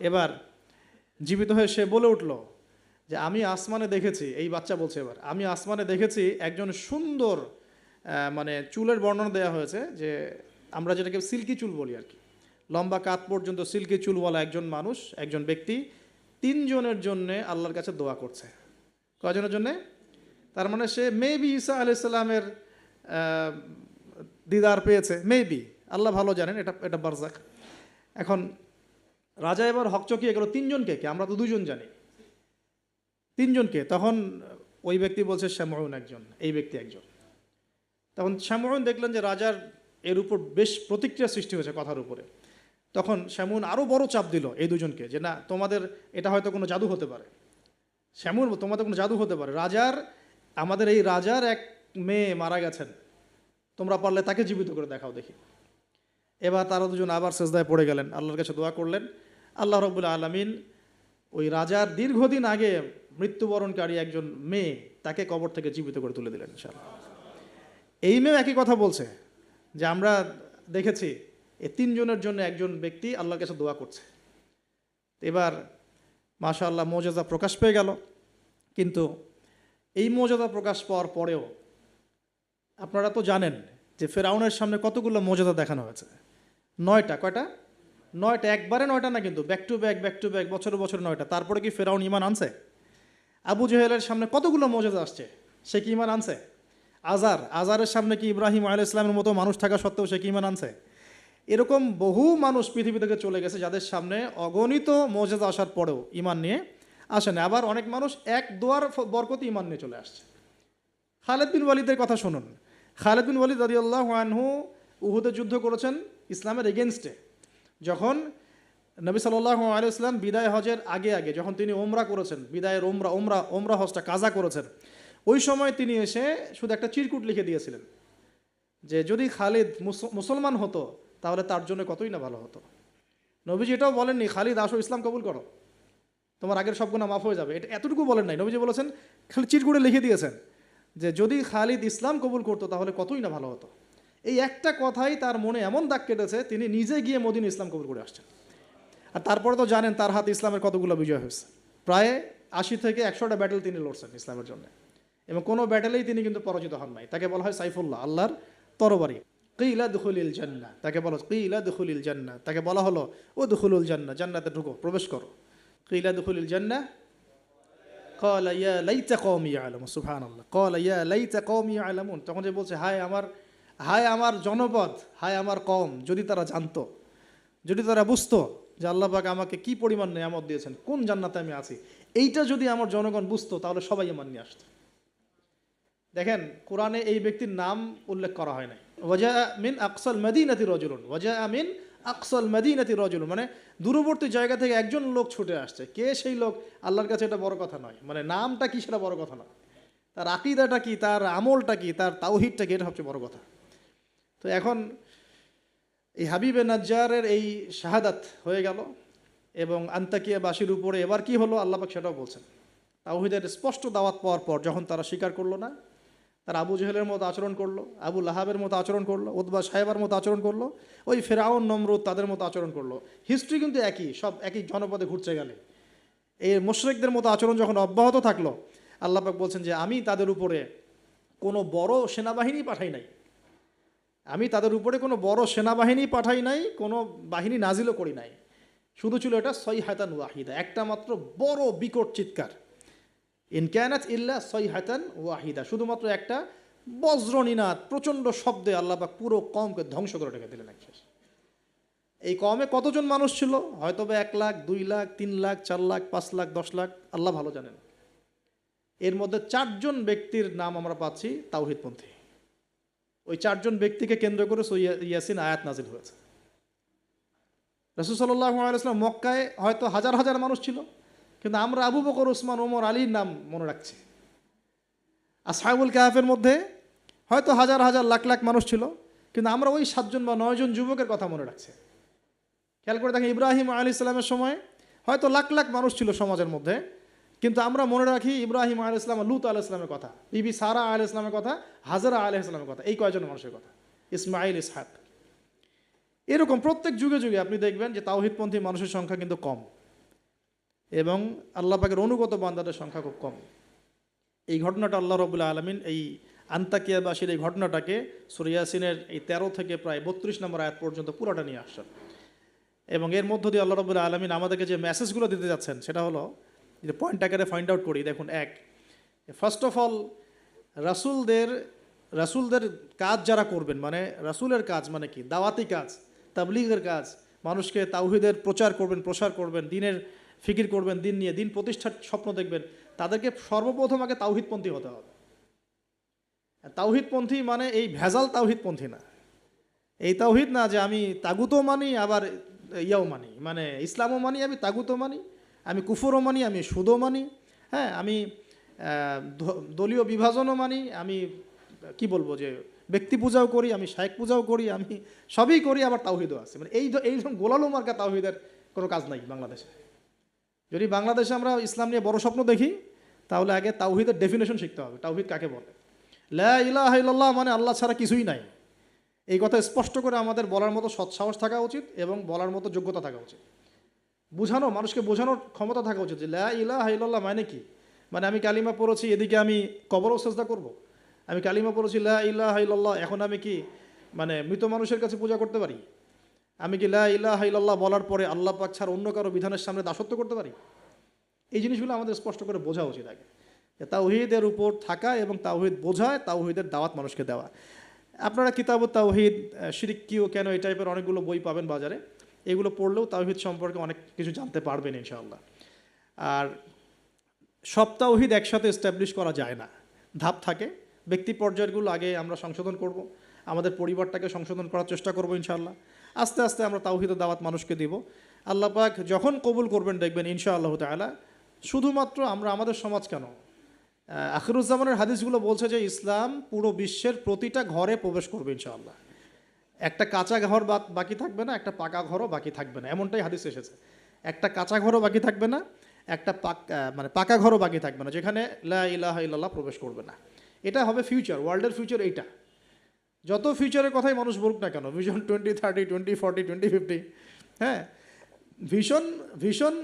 এবার জীবিত হয়ে সে বলে উঠল যে আমি আসমানে দেখেছি, এই বাচ্চা বলছে এবার, আমি আসমানে দেখেছি একজন সুন্দর মানে চুলের বর্ণনা দেওয়া হয়েছে যে আমরা যেটাকে সিল্কি চুল বলি আর কি, লম্বা কাত পর্যন্ত সিল্কি চুলওয়ালা একজন মানুষ, একজন ব্যক্তি 3 জনের জন্যে আল্লাহর কাছে দোয়া করছে। কয়জনের জন্যে? তার মানে সে মেবি ঈসা আলাইহিস সালামের দিদার পেয়েছে, মেবি, আল্লাহ ভালো জানেন, এটা বারজাক। এখন রাজা এবার হকচকিয়ে গেল, 3 জনকে কে? আমরা তো 2 জন জানি, 3 জনকে? তখন ওই ব্যক্তি বলছে শামউন একজন, এই ব্যক্তি একজন। তখন শামউন দেখলেন যে রাজার এর উপর বেশ প্রতিক্রিয়া সৃষ্টি হয়েছে কথার উপরে। তখন শামউন আরও বড় চাপ দিল এই 2 জনকে যে না, তোমাদের এটা হয়তো কোনো জাদু হতে পারে। শামউন, তোমাদের কোনো জাদু হতে পারে, আমাদের এই রাজার এক মেয়ে মারা গেছেন, তোমরা পারলে তাকে জীবিত করে দেখাও দেখি। এবার তারা 2 জন আবার সেজদায় পড়ে গেলেন, আল্লাহর কাছে দোয়া করলেন। আল্লাহ রাব্বুল আলামিন ওই রাজার দীর্ঘদিন আগে মৃত্যুবরণকারী একজন মেয়ে, তাকে কবর থেকে জীবিত করে তুলে দিলেন ইনশাআল্লাহ। এই মেয়ে একই কথা বলছে যে আমরা দেখেছি এই 3 জনের জন্য একজন ব্যক্তি আল্লাহর কাছে দোয়া করছে। এবার মাশাআল্লাহ মুজিজা প্রকাশ পেয়ে গেল। কিন্তু এই মুজিজা প্রকাশ পাওয়ার পরেও আপনারা তো জানেন যে ফেরাউনের সামনে কতগুলো মুজিজা দেখানো হয়েছে? 9টা। কয়টা? 9টা। একবারে 9টা না, কিন্তু ব্যাক টু ব্যাক বছর বছর 9টা। তারপরে কি ফেরাউন ঈমান আনছে? আবু জেহেলের সামনে কতগুলো মুজিজা আসছে, সে কি ঈমান আনছে? আজারের সামনে কি ইব্রাহিম আলাইহিস সালামের মতো মানুষ থাকা সত্ত্বেও সে কি ঈমান আনছে? এরকম বহু মানুষ পৃথিবী থেকে চলে গেছে যাদের সামনে অগণিত মুজিজা আসার পরেও ঈমান নিয়ে আসে না। আবার অনেক মানুষ এক দোয়ার বরকতে ঈমান নিয়ে চলে আসছে। খালিদ বিন ওয়ালিদের কথা শুনুন। খালিদ বিন ওয়ালিদ রাদিয়াল্লাহু আনহু উহুদে যুদ্ধ করেছেন ইসলামের এগেনস্টে। যখন নবী সাল্লাল্লাহু আলাইহি ওয়াসাল্লাম বিদায় হজের আগে যখন তিনি ওমরা করেছেন, বিদায়ের ওমরা হজটা কাজা করেছেন, ওই সময় তিনি এসে শুধু একটা চিরকুট লিখে দিয়েছিলেন যে যদি খালিদ মুসলমান হতো তাহলে তার জন্য কতই না ভালো হতো। নবীজি এটাও বলেননি খালিদ আসো ইসলাম কবুল করো, তোমার আগের সব গুনাহ মাফ হয়ে যাবে, এটা এতটুকু বলেন নাই। নবীজি বলেছেন, খালি চিরকুটে লিখে দিয়েছেন যে যদি খালিদ ইসলাম কবুল করতো তাহলে কতই না ভালো হতো। এই একটা কথাই তার মনে এমন দাগ কেটেছে, তিনি নিজে গিয়ে মদিনা ইসলাম কবুল করে আসছেন। আর তারপরে তো জানেন তার হাতে ইসলামের কতগুলো বিজয় হয়েছে, প্রায় 80 থেকে 100টা ব্যাটেল তিনি লড়ছেন ইসলামের জন্য, এবং কোনো ব্যাটেলেই তিনি কিন্তু পরাজিত হন নাই। তাকে বলা হয় সাইফুল্লাহ, আল্লাহর তরবারি। কিলা দুখুলিল জান্নাহ, তাকে বলা কিলা দুখুলিল জান্নাহ, তাকে বলা হলো ও দুখুলুল জান্নাহ, জান্নাতে ঢুকো, প্রবেশ করো। কিলা দুখুলিল জান্নাহ ক্বালা ইয়া লাইতা কওমি ইয়ালামুন, সুবহানাল্লাহ, ক্বালা ইয়া লাইতা কওমি ইয়ালামুন। তখন যে বলছে হায় আমার জনপদ, হায় আমার কওম, যদি তারা জানতো, যদি তারা বুঝতো যে আল্লাহ পাক আমাকে কি পরিমাণ নেয়ামত দিয়েছেন, কোন জান্নাতে আমি আছি, এইটা যদি আমার জনগণ বুঝতো তাহলে সবাই ঈমান নিয়ে আসতো। দেখেন কোরআনে এই ব্যক্তির নাম উল্লেখ করা হয় নাই। ওয়াজা মিন আকসাল মদিনাতি রাজুলুন, ওয়াজা মিন আকসাল মদিনাতি রাজুলুন, মানে দূরবর্তী জায়গা থেকে একজন লোক ছুটে আসছে। কে সেই লোক আল্লাহর কাছে এটা বড় কথা নয়, মানে নামটা কি সেটা বড় কথা নয়, তার আকীদাটা কি, তার আমলটা কি, তার তাওহীদটা কি, এটা সবচেয়ে বড় কথা। তো এখন এই হাবিবে নাজ্জারের এই শাহাদাত হয়ে গেল, এবং আন্তাকিয়াবাসীর উপরে এবার কি হলো আল্লাহ পাক সেটাও বলছেন। তাওহীদের স্পষ্ট দাওয়াত পাওয়ার পর যখন তারা স্বীকার করলো না, তারা আবু জেহেলের মতো আচরণ করলো, আবু লাহাবের মতো আচরণ করলো, উতবা সাহেবার মতো আচরণ করলো, ওই ফেরাউন নমরুদ তাদের মতো আচরণ করলো। হিস্ট্রি কিন্তু একই, সব একই জনপদে ঘুরছে গেলে। এই মুশরিকদের মতো আচরণ যখন অব্যাহত থাকলো, আল্লাহ পাক বলছেন যে আমি তাদের উপরে কোনো বড় সেনাবাহিনী পাঠাই নাই, আমি তাদের উপরে কোনো বড় সেনাবাহিনী পাঠাই নাই, কোনো বাহিনী নাজিলও করি নাই, শুধু ছিল এটা সয়হাতান ওয়াহিদা, একটা মাত্র বড় বিকট চিৎকার। ইন কানাত ইল্লা সয়হাতান ওয়াহিদা, শুধুমাত্র একটা বজ্রনিনাদ, প্রচণ্ড শব্দে আল্লাহ পাক পুরো কওমকে ধ্বংস করে রেখে দিলেন একশেষ। এই কওমে কতজন মানুষ ছিল? হয়তো বা 1 লাখ, 2 লাখ, 3 লাখ, 4 লাখ, 5 লাখ, 10 লাখ, আল্লাহ ভালো জানেন। এর মধ্যে 4 জন ব্যক্তির নাম আমরা পাচ্ছি তাওহীদপন্থী। ওই 4 জন ব্যক্তিকে কেন্দ্র করে সূরা ইয়াসিন আয়াত নাজিল হয়েছে। রাসূল সাল্লাল্লাহু আলাইহি ওয়াসাল্লাম মক্কায় হয়তো হাজার হাজার মানুষ ছিল, কিন্তু আমরা আবু বকর, ওসমান, ওমর, আলীর নাম মনে রাখছি। আসহাবুল কাহাফের মধ্যে হয়তো হাজার হাজার লাখ লাখ মানুষ ছিল, কিন্তু আমরা ওই 7 জন বা 9 জন যুবকের কথা মনে রাখছি। খেয়াল করে দেখেন, ইব্রাহিম আলাইহিস সালামের সময় হয়তো লাখ লাখ মানুষ ছিল সমাজের মধ্যে, কিন্তু আমরা মনে রাখি ইব্রাহিম আলাইহিস সালাম, লূত আলাইহিস সালামের কথা, বিবি সারা আলাইহিস সালামের কথা, হাজরা আলাইহিস সালামের কথা, এই কয়জন মানুষের কথা, ইসমাইল, ইসহাক। এরকম প্রত্যেক যুগে যুগে আপনি দেখবেন যে তাওহীদপন্থী মানুষের সংখ্যা কিন্তু কম, এবং আল্লাহ পাকের অনুগত বান্দাদের সংখ্যা খুব কম। এই ঘটনাটা আল্লাহ রাব্বুল আলামিন এই আন্তাকিয়াবাসীর এই ঘটনাটাকে সূরা ইয়াসিনের এই 13 থেকে প্রায় 32 নম্বর আয়াত পর্যন্ত পুরোটা নিয়ে আসছেন। এবং এর মধ্য দিয়ে আল্লাহ রাব্বুল আলামিন আমাদেরকে যে মেসেজগুলো দিতে যাচ্ছেন সেটা হলো, যে পয়েন্ট আকারে ফাইন্ড আউট করি। দেখুন, ফার্স্ট অফ অল রাসূলদের কাজ যারা করবেন, মানে রাসূলের কাজ মানে কি? দাওয়াতি কাজ, তাবলীগের কাজ, মানুষকে তাওহীদের প্রচার করবেন, প্রসার করবেন, দিনের ফিকির করবেন, দিন নিয়ে দিন প্রতিষ্ঠার স্বপ্ন দেখবেন, তাদেরকে সর্বপ্রথম আগে তাওহীদপন্থী হতে হবে। তাওহীদপন্থী মানে এই ভেজাল তাওহীদপন্থী না। এই তাওহীদ না যে আমি তাগুতও মানি আবার ইয়াও মানি, মানে ইসলামও মানি, আমি তাগুতও মানি, আমি কুফরও মানি, আমি সুদও মানি, হ্যাঁ, আমি দলীয় বিভাজনও মানি, আমি কি বলবো যে ব্যক্তি পূজাও করি, আমি শায়েখ পূজাও করি, আমি সবই করি, আবার তাওহীদও আছে। মানে এই গোলালো মার্কা তাওহীদের কোনো কাজ নাই বাংলাদেশে। যদি বাংলাদেশে আমরা ইসলাম নিয়ে বড় স্বপ্ন দেখি, তাহলে আগে তাওহীদের ডেফিনেশন শিখতে হবে। তাওহীদ কাকে বলে? লা ইলাহা ইল্লাল্লাহ মানে আল্লাহ ছাড়া কিছুই নাই। এই কথা স্পষ্ট করে আমাদের বলার মতো সৎসাহস থাকা উচিত এবং বলার মতো যোগ্যতা থাকা উচিত। মানুষকে বোঝানোর ক্ষমতা থাকা উচিত যে লা ইলাহা ইল্লাল্লাহ মানে কি। মানে আমি কালিমা পড়েছি, এদিকে আমি কবরও সেজদা করব? আমি কালিমা পড়েছি লা ইলাহা ইল্লাল্লাহ, এখন আমি কি মানে মৃত মানুষের কাছে পূজা করতে পারি? আমি কি লা ইলাহা ইল্লাল্লাহ বলার পরে আল্লাহ পাক ছাড়া অন্য কারো বিধানের সামনে দাসত্ব করতে পারি? এই জিনিসগুলো আমাদের স্পষ্ট করে বোঝা উচিত আগে। তাওহীদের উপর থাকা এবং তাওহীদ বোঝায়, তাওহীদের দাওয়াত মানুষকে দেওয়া। আপনারা কিতাবুত তাওহীদ, শিরক কি ও কেন, এই টাইপের অনেকগুলো বই পাবেন বাজারে। এগুলো পড়লেও তাওহীদ সম্পর্কে অনেক কিছু জানতে পারবেন ইনশাআল্লাহ। আর সব তাওহীদ একসাথে এস্টাবলিশ করা যায় না, ধাপ থাকে। ব্যক্তি পর্যায়গুলো আগে আমরা সংশোধন করব, আমাদের পরিবারটাকে সংশোধন করার চেষ্টা করব ইনশাআল্লাহ। আস্তে আস্তে আমরা তাওহীদের দাওয়াত মানুষকে দিব। আল্লাহ পাক যখন কবুল করবেন দেখবেন ইনশাআল্লাহ তাআলা, শুধুমাত্র আমরা আমাদের সমাজ কেন, আখিরুজ্জামানের হাদিসগুলো বলছে যে ইসলাম পুরো বিশ্বের প্রতিটা ঘরে প্রবেশ করবে ইনশাআল্লাহ। একটা কাঁচা ঘর বাকি থাকবে না, একটা পাকা ঘরও বাকি থাকবে না, এমনটাই হাদিস এসেছে। একটা কাঁচা ঘরও বাকি থাকবে না, একটা পাকা ঘরও বাকি থাকবে না, যেখানে লা ইলাহা ইল্লাল্লাহ প্রবেশ করবে না। এটা হবে ফিউচার, ওয়ার্ল্ডের ফিউচার এইটা। যত ফিউচারের কথাই মানুষ বলুক না কেন, ভিশন 2030, 2040, 2050, হ্যাঁ, ভিশন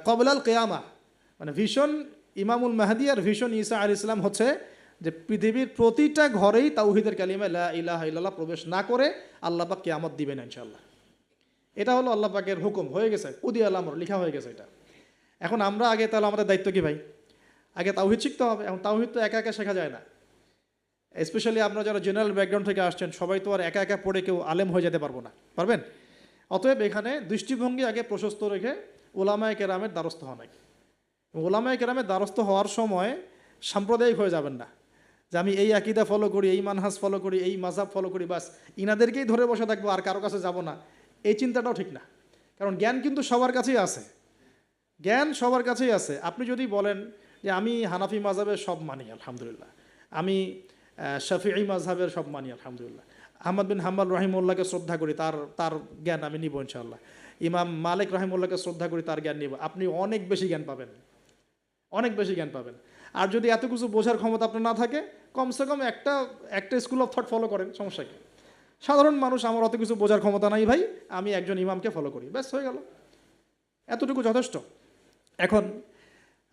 কবলাল কিয়ামা, মানে ভিশন ইমামুল মাহদি আর ভিশন ঈসা আলাইহিস সালাম হচ্ছে যে পৃথিবীর প্রতিটা ঘরেই তাওহীদের কালিমা লা ইলাহা ইল্লাল্লাহ প্রবেশ না করে আল্লাহ পাক কিয়ামত দিবেন ইনশাআল্লাহ। এটা হলো আল্লাহ পাকের হুকুম, হয়ে গেছে, কুদি আল আমর, লেখা হয়ে গেছে এটা। এখন আমরা আগে, তাহলে আমাদের দায়িত্ব কি ভাই? আগে তাওহীদ শিখতে হবে। এখন তাওহীদ তো একা একা শেখা যায় না, স্পেশালি আপনারা যারা জেনারেল ব্যাকগ্রাউন্ড থেকে আসছেন, সবাই তো আর একা একা পড়ে কেউ আলেম হয়ে যেতে পারবো না, পারবেন? অতএব এখানে দৃষ্টিভঙ্গি আগে প্রশস্ত রেখে উলামায়ে কেরামের দ্বারস্থ হওয়া নাকি। উলামায়ে কেরামের দ্বারস্থ হওয়ার সময় সাম্প্রদায়িক হয়ে যাবেন না, যে আমি এই আকীদা ফলো করি, এই মানহাজ ফলো করি, এই মাযহাব ফলো করি, বাস ইনাদেরকেই ধরে বসে থাকবো, আর কারো কাছে যাব না। এই চিন্তাটাও ঠিক না, কারণ জ্ঞান কিন্তু সবার কাছেই আছে, জ্ঞান সবার কাছেই আছে। আপনি যদি বলেন যে আমি হানাফি মাযহাবের সব মানি আলহামদুলিল্লাহ, আমি শাফিঈ মাযহাবের সব মানি আলহামদুলিল্লাহ, আহমদ বিন হাম্বল রাহিমাহুল্লাহকে শ্রদ্ধা করি, তার জ্ঞান আমি নিব ইনশাআল্লাহ, ইমাম মালিক রাহিমাহুল্লাহকে শ্রদ্ধা করি, তার জ্ঞান নিব, আপনি অনেক বেশি জ্ঞান পাবেন, অনেক বেশি জ্ঞান পাবেন। আর যদি এত কিছু বোঝার ক্ষমতা আপনার না থাকে, কমসে কম একটা স্কুল অফ থট ফলো করেন, সমস্যা কি? সাধারণ মানুষ, আমার অত কিছু বোঝার ক্ষমতা নাই ভাই, আমি একজন ইমামকে ফলো করি, ব্যাস হয়ে গেল, এতটুকু যথেষ্ট। এখন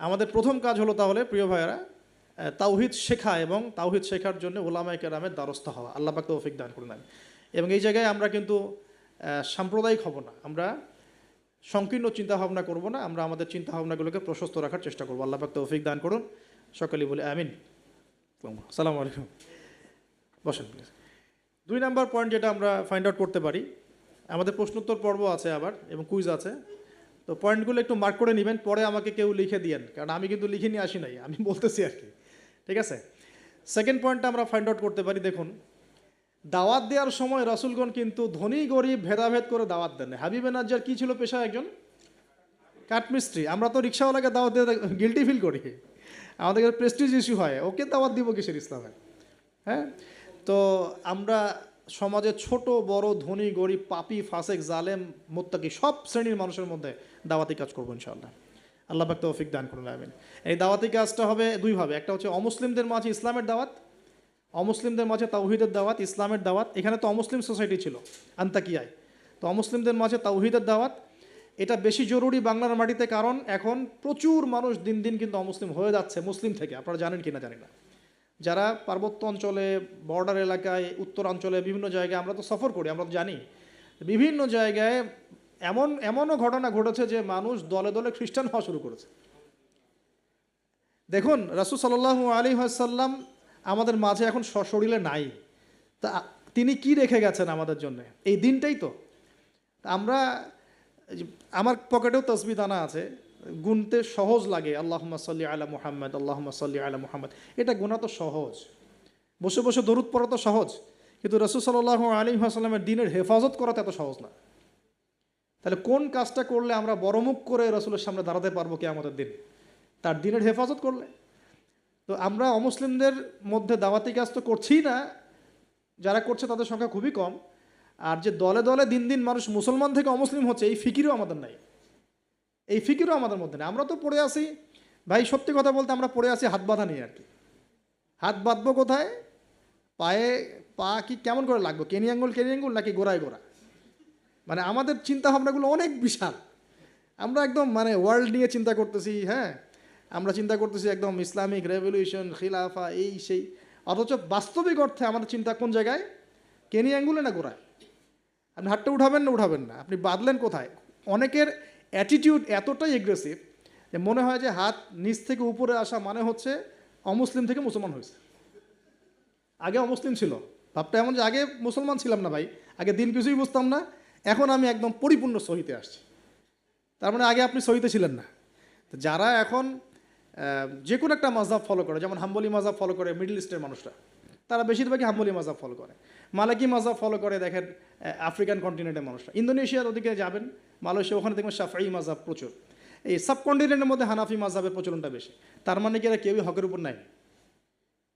আমাদের প্রথম কাজ হলো তাহলে প্রিয় ভাইয়েরা, তাওহিদ শেখা এবং তাওহিদ শেখার জন্য ওলামায়ে কেরামের দ্বারস্থ হওয়া। আল্লাহ পাক তৌফিক দান করুন। এবং এই জায়গায় আমরা কিন্তু সাম্প্রদায়িক হব না, আমরা সংকীর্ণ চিন্তাভাবনা করব না, আমরা আমাদের চিন্তাভাবনাগুলোকে প্রশস্ত রাখার চেষ্টা করবো। আল্লাহ পাক তৌফিক দান করুন। সকলেই বলে আমিন। আসসালামু আলাইকুম। বসেন প্লিজ। 2 নম্বর পয়েন্ট যেটা আমরা ফাইন্ড আউট করতে পারি, আমাদের প্রশ্নোত্তর পর্ব আছে আবার এবং কুইজ আছে, তো পয়েন্টগুলো একটু মার্ক করে নেবেন, পরে আমাকে কেউ লিখে দিয়েন, কারণ আমি কিন্তু লিখে নিয়ে আসি নাই, আমি বলতেছি আর কি, ঠিক আছে। সেকেন্ড পয়েন্টটা আমরা ফাইন্ড আউট করতে পারি, দেখুন দাওয়াত দেওয়ার সময় রাসূলগণ কিন্তু ধনী গরিব ভেদাভেদ করে দাওয়াত দেন। হাবিবে নাজ্জার কী ছিল পেশা? একজন কাঠমিস্ত্রি। আমরা তো রিক্সাওয়ালাকে দাওয়াত দিয়ে গিল্টি ফিল করি, আমাদের প্রেস্টিজ ইস্যু হয়, ওকে দাওয়াত দিব কিসের ইসলামে? হ্যাঁ, তো আমরা সমাজে ছোট বড় ধনী গরিব পাপী ফাসেক জালেম মুত্তাকি সব শ্রেণীর মানুষের মধ্যে দাওয়াতি কাজ করবো ইনশাআল্লাহ। আল্লাহ পাক তৌফিক দান করুন আমিন। এই দাওয়াতি কাজটা হবে দুইভাবে, একটা হচ্ছে অমুসলিমদের মাঝে ইসলামের দাওয়াত, অমুসলিমদের মাঝে তাওহীদের দাওয়াত, ইসলামের দাওয়াত। এখানে তো অমুসলিম সোসাইটি ছিল আন্তাকিয়ায়, তো অমুসলিমদের মাঝে তাওহীদের দাওয়াত এটা বেশি জরুরি বাংলার মাটিতে, কারণ এখন প্রচুর মানুষ দিন দিন কিন্তু অমুসলিম হয়ে যাচ্ছে মুসলিম থেকে। আপনারা জানেন কি না জানি না, যারা পার্বত্য অঞ্চলে, বর্ডার এলাকায়, উত্তরাঞ্চলে বিভিন্ন জায়গায় আমরা তো সফর করি, আমরা তো জানি বিভিন্ন জায়গায় এমনও ঘটনা ঘটেছে যে মানুষ দলে দলে খ্রিস্টান হওয়া শুরু করেছে। দেখুন রাসূল সাল্লাল্লাহু আলাইহি ওয়াসাল্লাম আমাদের মাঝে এখন সশরীরে নাই, তা তিনি কি রেখে গেছেন আমাদের জন্য? এই দিনটাই তো। আমরা, আমার পকেটেও তসবিহ দানা আছে, গুনতে সহজ লাগে, আল্লাহুম্মা সাল্লি আলা মুহাম্মদ, আল্লাহুম্মা সাল্লি আলা মুহাম্মদ, এটা গোনা তো সহজ, বসে বসে দরুদ পড়া তো সহজ, কিন্তু রাসূল সাল্লাল্লাহু আলাইহি ওয়াসাল্লামের দিনের হেফাজত করা তো এত সহজ না। তাহলে কোন কাজটা করলে আমরা বড়মুখ করে রাসূলের সামনে দাঁড়াতে পারবো কিয়ামতের দিন? তার দিনের হেফাজত করলে। তো আমরা অমুসলিমদের মধ্যে দাওয়াতি কাজ তো করছিই না, যারা করছে তাদের সংখ্যা খুবই কম, আর যে দলে দলে দিন দিন মানুষ মুসলমান থেকে অমুসলিম হচ্ছে, এই ফিকিরও আমাদের নাই, এই ফিকিরও আমাদের মধ্যে নেই। আমরা তো পড়ে আসি ভাই, সত্যি কথা বলতে আমরা পড়ে আসি হাত বাঁধা নিয়ে আর কি। হাত বাঁধবো কোথায়? পায়ে পা কি কেমন করে লাগবো, কেনি আঙ্গুল নাকি গোড়ায় গোড়া? মানে আমাদের চিন্তা ভাবনাগুলো অনেক বিশাল, আমরা একদম মানে ওয়ার্ল্ড নিয়ে চিন্তা করতেছি। হ্যাঁ, আমরা চিন্তা করতেছি একদম ইসলামিক রেভলিউশন, খিলাফা, এই সেই, অথচ বাস্তবিক অর্থে আমাদের চিন্তা কোন জায়গায়? কেনি আঙ্গুলে না গোড়ায়? আপনি হাতটা উঠাবেন না, আপনি বাঁধলেন কোথায়? অনেকের অ্যাটিটিউড এতটাই এগ্রেসিভ যে মনে হয় যে হাত নিচ থেকে উপরে আসা মানে হচ্ছে অমুসলিম থেকে মুসলমান হয়েছে। আগে অমুসলিম ছিল, ভাবটা এমন যে আগে মুসলমান ছিলাম না ভাই, আগে দিন কিছুই বুঝতাম না, এখন আমি একদম পরিপূর্ণ সহিতে আসছি। তার মানে আগে আপনি সহিতে ছিলেন না। তো যারা এখন যে কোনো একটা মাযহাব ফলো করে, যেমন হাম্বলি মাযহাব ফলো করে মিডল ইস্টের মানুষরা, তারা বেশিরভাগই হাম্বলি মাযহাব ফলো করে। মালিকি মাযহাব ফলো করে দেখেন আফ্রিকান কন্টিনেন্টের মানুষরা। ইন্দোনেশিয়ার ওদিকে যাবেন, মালয়েশিয়া, ওখানে দেখবেন শাফঈ মাযহাব প্রচুর। এই সাবকন্টিনেন্টের মধ্যে হানাফি মাযহাবের প্রচলনটা বেশি। তার মানে কি এরা কেউই হকের উপর নাই?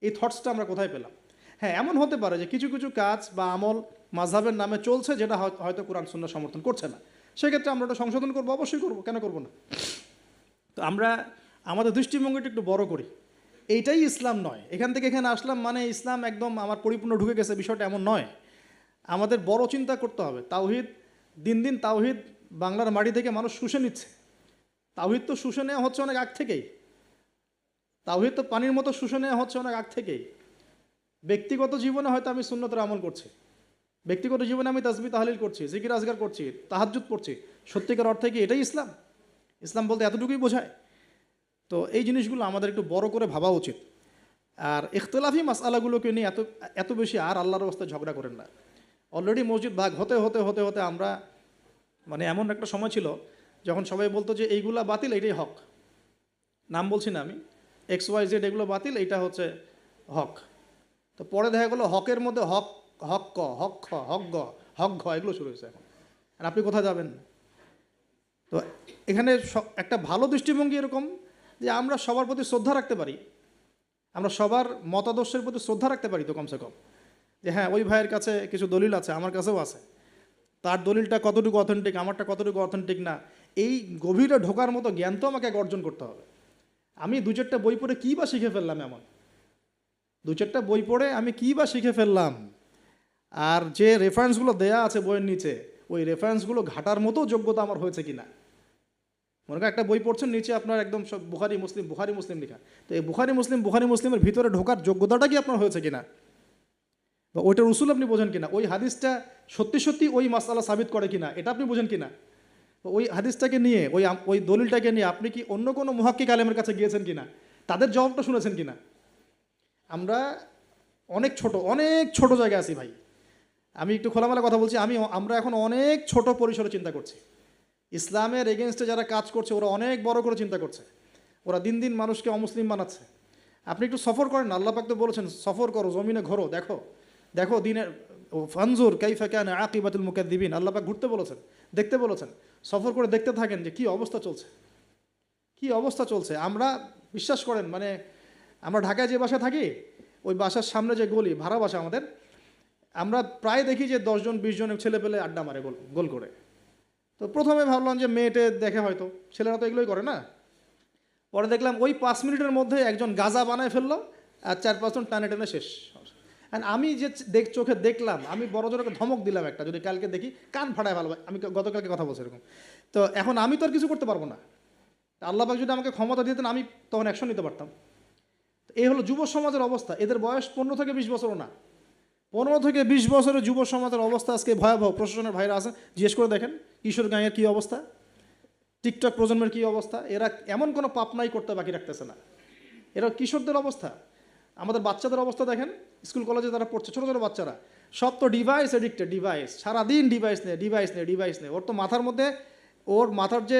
এই থটসটা আমরা কোথায় পেলাম? হ্যাঁ, এমন হতে পারে যে কিছু কিছু কাজ বা আমল মাযহাবের নামে চলছে, যেটা হয়তো কোরআন সুন্নাহ সমর্থন করছে না, সেক্ষেত্রে আমরা ওটা সংশোধন করবো, অবশ্যই করবো, কেন করবো না? তো আমরা আমাদের দৃষ্টিভঙ্গিটা একটু বড় করি, এইটাই ইসলাম নয়, এখান থেকে এখানে আসলাম মানে ইসলাম একদম আমার পরিপূর্ণ ঢুকে গেছে, বিষয়টা এমন নয়। আমাদের বড় চিন্তা করতে হবে। তাওহীদ, দিন দিন তাওহীদ বাংলার মাটি থেকে মানুষ শুষে নিচ্ছে। তাওহীদ তো শুষে নেওয়া হচ্ছে অনেক আগ থেকেই, তাওহীদ তো পানির মতো শুষে নেওয়া হচ্ছে অনেক আগ থেকেই। ব্যক্তিগত জীবনে হয়তো আমি সুন্নতের আমল করছি, ব্যক্তিগত জীবনে আমি তাসবিহ তাহলিল করছি, জিকির আজগার করছি, তাহাজ্জুদ পড়ছি, সত্যিকার অর্থে কি এটাই ইসলাম? ইসলাম বলতে এতটুকুই বোঝায়? তো এই জিনিসগুলো আমাদের একটু বড় করে ভাবা উচিত। আর ইখতিলাফি মাসআলাগুলোকে নিয়ে এত বেশি আর আল্লাহর রাস্তায় ঝগড়া করেন না। অলরেডি মসজিদ ভাগ হতে হতে হতে হতে আমরা মানে এমন একটা সময় ছিল যখন সবাই বলতো যে এইগুলা বাতিল, এইটাই হক। নাম বলছি না আমি, XYZ এগুলো বাতিল, এইটা হচ্ছে হক। তো পরে দেখা গেলো হকের মধ্যে হক, হক ক, হক খ, হক গ, হক ঘ, এগুলো শুরু হয়েছে এখন। আর আপনি কোথায় যাবেন? তো এখানে একটা ভালো দৃষ্টিভঙ্গি এরকম যে আমরা সবার প্রতি শ্রদ্ধা রাখতে পারি, আমরা সবার মতাদর্শের প্রতি শ্রদ্ধা রাখতে পারি তো কমসে কম, যে হ্যাঁ ওই ভাইয়ের কাছে কিছু দলিল আছে, আমার কাছেও আছে, তার দলিলটা কতটুকু অথেন্টিক, আমারটা কতটুকু অথেন্টিক না, এই গভীরে ঢোকার মতো জ্ঞান তো আমাকে অর্জন করতে হবে। আমি 2-4টা বই পড়ে কী বা শিখে ফেললাম? এমন 2-4টা বই পড়ে আমি কী বা শিখে ফেললাম? আর যে রেফারেন্সগুলো দেয়া আছে বইয়ের নিচে, ওই রেফারেন্সগুলো ঘাটার মতো যোগ্যতা আমার হয়েছে কিনা, মনে করেন একটা বই পড়ছেন, নিচে আপনার একদম সব বুখারি মুসলিম লেখা। তো এই বুখারি মুসলিমের ভিতরে ঢোকার যোগ্যতাটা কি আপনার হয়েছে কিনা, বা ওইটার উসুল আপনি বোঝেন কিনা, ওই হাদিসটা সত্যি সত্যি ওই মাসআলা সাবিত করে কিনা এটা আপনি বোঝেন কিনা, ওই হাদিসটাকে নিয়ে ওই দলিলটাকে নিয়ে আপনি কি অন্য কোনো মুহাক্কিক আলেমের কাছে গিয়েছেন কিনা, তাদের জবাবটা শুনেছেন কিনা। আমরা অনেক ছোট জায়গায় আছি ভাই। আমি একটু খোলামেলা কথা বলছি, আমরা এখন অনেক ছোট পরিসরে চিন্তা করছি। ইসলামের এগেনস্টে যারা কাজ করছে ওরা অনেক বড় করে চিন্তা করছে, ওরা দিন দিন মানুষকে অমুসলিম বানাচ্ছে। আপনি একটু সফর করেন, আল্লাহ পাক তো বলেছেন সফর করো, জমিনে ঘোরো, দেখো দিনের ফানজুর কাইফা কানা আকিবাতুল মুকাদ্দিবিন, আল্লাহ পাক ঘুরতে বলেছেন, দেখতে বলেছেন। সফর করে দেখতে থাকেন যে কি অবস্থা চলছে। আমরা বিশ্বাস করেন, মানে আমরা ঢাকায় যে বাসা থাকি, ওই বাসার সামনে যে গলি, ভাড়া বাসা আমাদের, আমরা প্রায় দেখি যে 10 জন 20 জন ছেলে পেলে আড্ডা মারে গোল করে। তো প্রথমে ভাবলাম যে মেয়েটে দেখে, হয়তো ছেলেরা তো এগুলোই করে না। পরে দেখলাম ওই 5 মিনিটের মধ্যে একজন গাজা বানায় ফেললো, আর 4-5 জন টানে টানে শেষ। অ্যান্ড আমি যে চোখে দেখলাম, আমি বড় জোরকে ধমক দিলাম একটা, যদি কালকে দেখি কান ফাটায় ভালো। আমি গতকালকে কথা বলছি এরকম। তো এখন আমি তো আর কিছু করতে পারবো না। আল্লাহ পাক যদি আমাকে ক্ষমতা দিতেন, আমি তখন অ্যাকশন নিতে পারতাম। এই হলো যুব সমাজের অবস্থা। এদের বয়স 15 থেকে 20 বছরও না। 15 থেকে 20 বছরের যুব সমাজের অবস্থা আজকে ভয়াবহ। প্রশাসনের ভাইরা আছেন, জিজ্ঞেস করে দেখেন কিশোর গ্যাংয়ের কী অবস্থা, টিকটক প্রজন্মের কী অবস্থা। এরা এমন কোনো পাপ নাই করতে বাকি রাখতেছে না। এরা কিশোরদের অবস্থা। আমাদের বাচ্চাদের অবস্থা দেখেন, স্কুল কলেজে তারা পড়ছে, ছোটো ছোটো বাচ্চারা, সব তো ডিভাইস এডিক্টেড, সারাদিন ডিভাইস নেই। ওর তো মাথার যে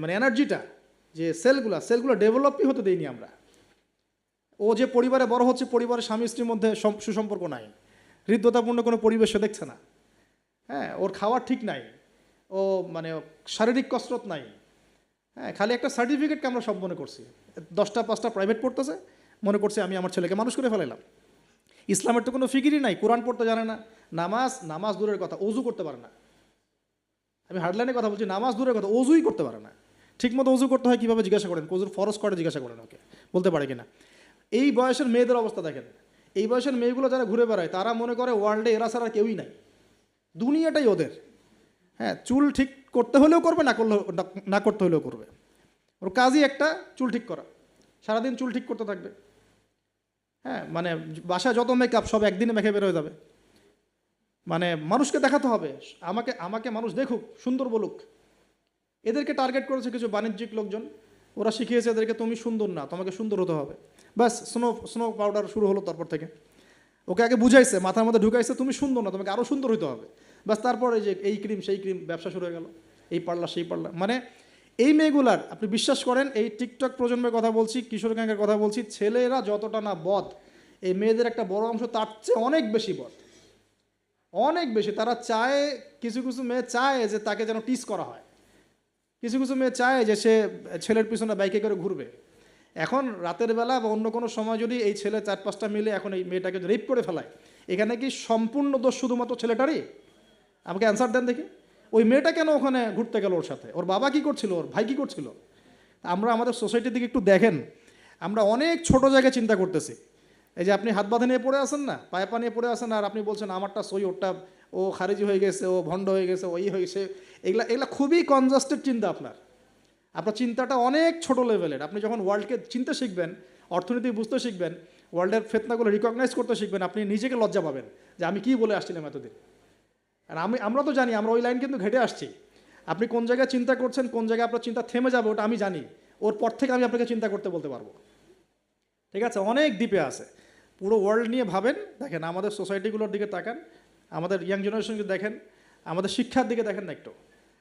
মানে এনার্জিটা, যে সেলগুলো ডেভেলপই হতে দেয়নি আমরা। ও যে পরিবারে বড় হচ্ছে, পরিবারের স্বামী স্ত্রীর মধ্যে সুসম্পর্ক নাই, হৃদ্যতাপূর্ণ কোনো পরিবেশ সে দেখছে না। হ্যাঁ, ওর খাওয়ার ঠিক নাই, ও মানে শারীরিক কসরত নাই। হ্যাঁ, খালি একটা সার্টিফিকেটকে আমরা সব মনে করছি। 10টা 5টা প্রাইভেট পড়তেছে, মনে করছে আমি আমার ছেলেকে মানুষ করে ফেলাইলাম। ইসলামের তো কোনো ফিকিরই নাই, কোরআন পড়তে জানে না, নামাজ দূরের কথা, অজু করতে পারে না। আমি হার্ডলাইনে কথা বলছি, নামাজ দূরের কথা, অজুই করতে পারে না। ঠিকমতো অজু করতে হয় কীভাবে জিজ্ঞাসা করেন, অজুর ফরজ করে জিজ্ঞাসা করেন, ওকে বলতে পারে কিনা। এই বয়সের মেয়েদের অবস্থা দেখেন। এই বয়সের মেয়েগুলো যারা ঘুরে বেড়ায়, তারা মনে করে ওয়ার্ল্ডে এরা ছাড়া কেউই নাই, দুনিয়াটাই ওদের। হ্যাঁ, চুল ঠিক করতে হলেও করবে, না করতে হলেও করবে। ওর কাজই একটা, চুল ঠিক করা, সারাদিন চুল ঠিক করতে থাকবে। হ্যাঁ, মানে বাসায় যত মেকআপ সব একদিনে মেখে বের হয়ে যাবে। মানে মানুষকে দেখাতে হবে, আমাকে মানুষ দেখুক, সুন্দর বলুক। এদেরকে টার্গেট করেছে কিছু বাণিজ্যিক লোকজন। ওরা শিখিয়েছে এদেরকে, তুমি সুন্দর না, তোমাকে সুন্দর হতে হবে। ব্যাস, স্নো পাউডার শুরু হলো তারপর থেকে। ওকে আগে বুঝাইছে, মাথার মধ্যে ঢুকাইছে তুমি সুন্দর না, তোমাকে আরও সুন্দর হতে হবে। ব্যাস, তারপরে যে এই ক্রিম সেই ক্রিম, ব্যবসা শুরু হয়ে গেল, এই পার্লার সেই পার্লার। মানে এই মেয়েগুলার, আপনি বিশ্বাস করেন, এই টিকটক প্রজন্মের কথা বলছি, কিশোর গ্যাংয়ের কথা বলছি, ছেলেরা যতটা না বদ, এই মেয়েদের একটা বড় অংশ তার চেয়ে অনেক বেশি বদ, অনেক বেশি। তারা চায়, কিছু মেয়ে চায় যে তাকে যেন টিস করা হয়, কিছু মেয়ে চায় যে সে ছেলের পিছনে বাইকে করে ঘুরবে। এখন রাতের বেলা বা অন্য কোনো সময় যদি এই ছেলে 4-5টা মিলে এখন এই মেয়েটাকে রেপ করে ফেলায়, এখানে কি সম্পূর্ণ দোষ শুধুমাত্র ছেলেটারই? আমাকে অ্যান্সার দেন দেখি। ওই মেয়েটা কেন ওখানে ঘুরতে গেল ওর সাথে? ওর বাবা কি করছিল, ওর ভাই কি করছিল? আমরা আমাদের সোসাইটির দিকে একটু দেখেন, আমরা অনেক ছোট জায়গায় চিন্তা করতেছি। এই যে আপনি হাত বাঁধে নিয়ে পড়ে আসেন না, পায়ে পা নিয়ে পড়ে আসেন, আর আপনি বলছেন আমারটা সই, ওরটা ও খারিজি হয়ে গেছে, ও ভণ্ড হয়ে গেছে, ওই হয়েছে। এগুলা খুবই কনজাস্টেড চিন্তা। আপনার চিন্তাটা অনেক ছোট লেভেলের। আপনি যখন ওয়ার্ল্ডকে চিনতে শিখবেন, অর্থনীতি বুঝতে শিখবেন, ওয়ার্ল্ডের ফেতনাগুলো রিকগনাইজ করতে শিখবেন, আপনি নিজেকে লজ্জা পাবেন যে আমি কি বলে আসছিলাম এতদিন। আর আমরা তো জানি, আমরা ওই লাইন কিন্তু ঘেটে আসছি। আপনি কোন জায়গায় চিন্তা করছেন, কোন জায়গায় আপনার চিন্তা থেমে যাবে, ওটা আমি জানি। ওর পর থেকে আমি আপনাকে চিন্তা করতে বলতে পারবো। ঠিক আছে, অনেক দ্বীপে আছে। পুরো ওয়ার্ল্ড নিয়ে ভাবেন, দেখেন আমাদের সোসাইটিগুলোর দিকে তাকান, আমাদের ইয়াং জেনারেশনকে দেখেন, আমাদের শিক্ষার দিকে দেখেন না একটু।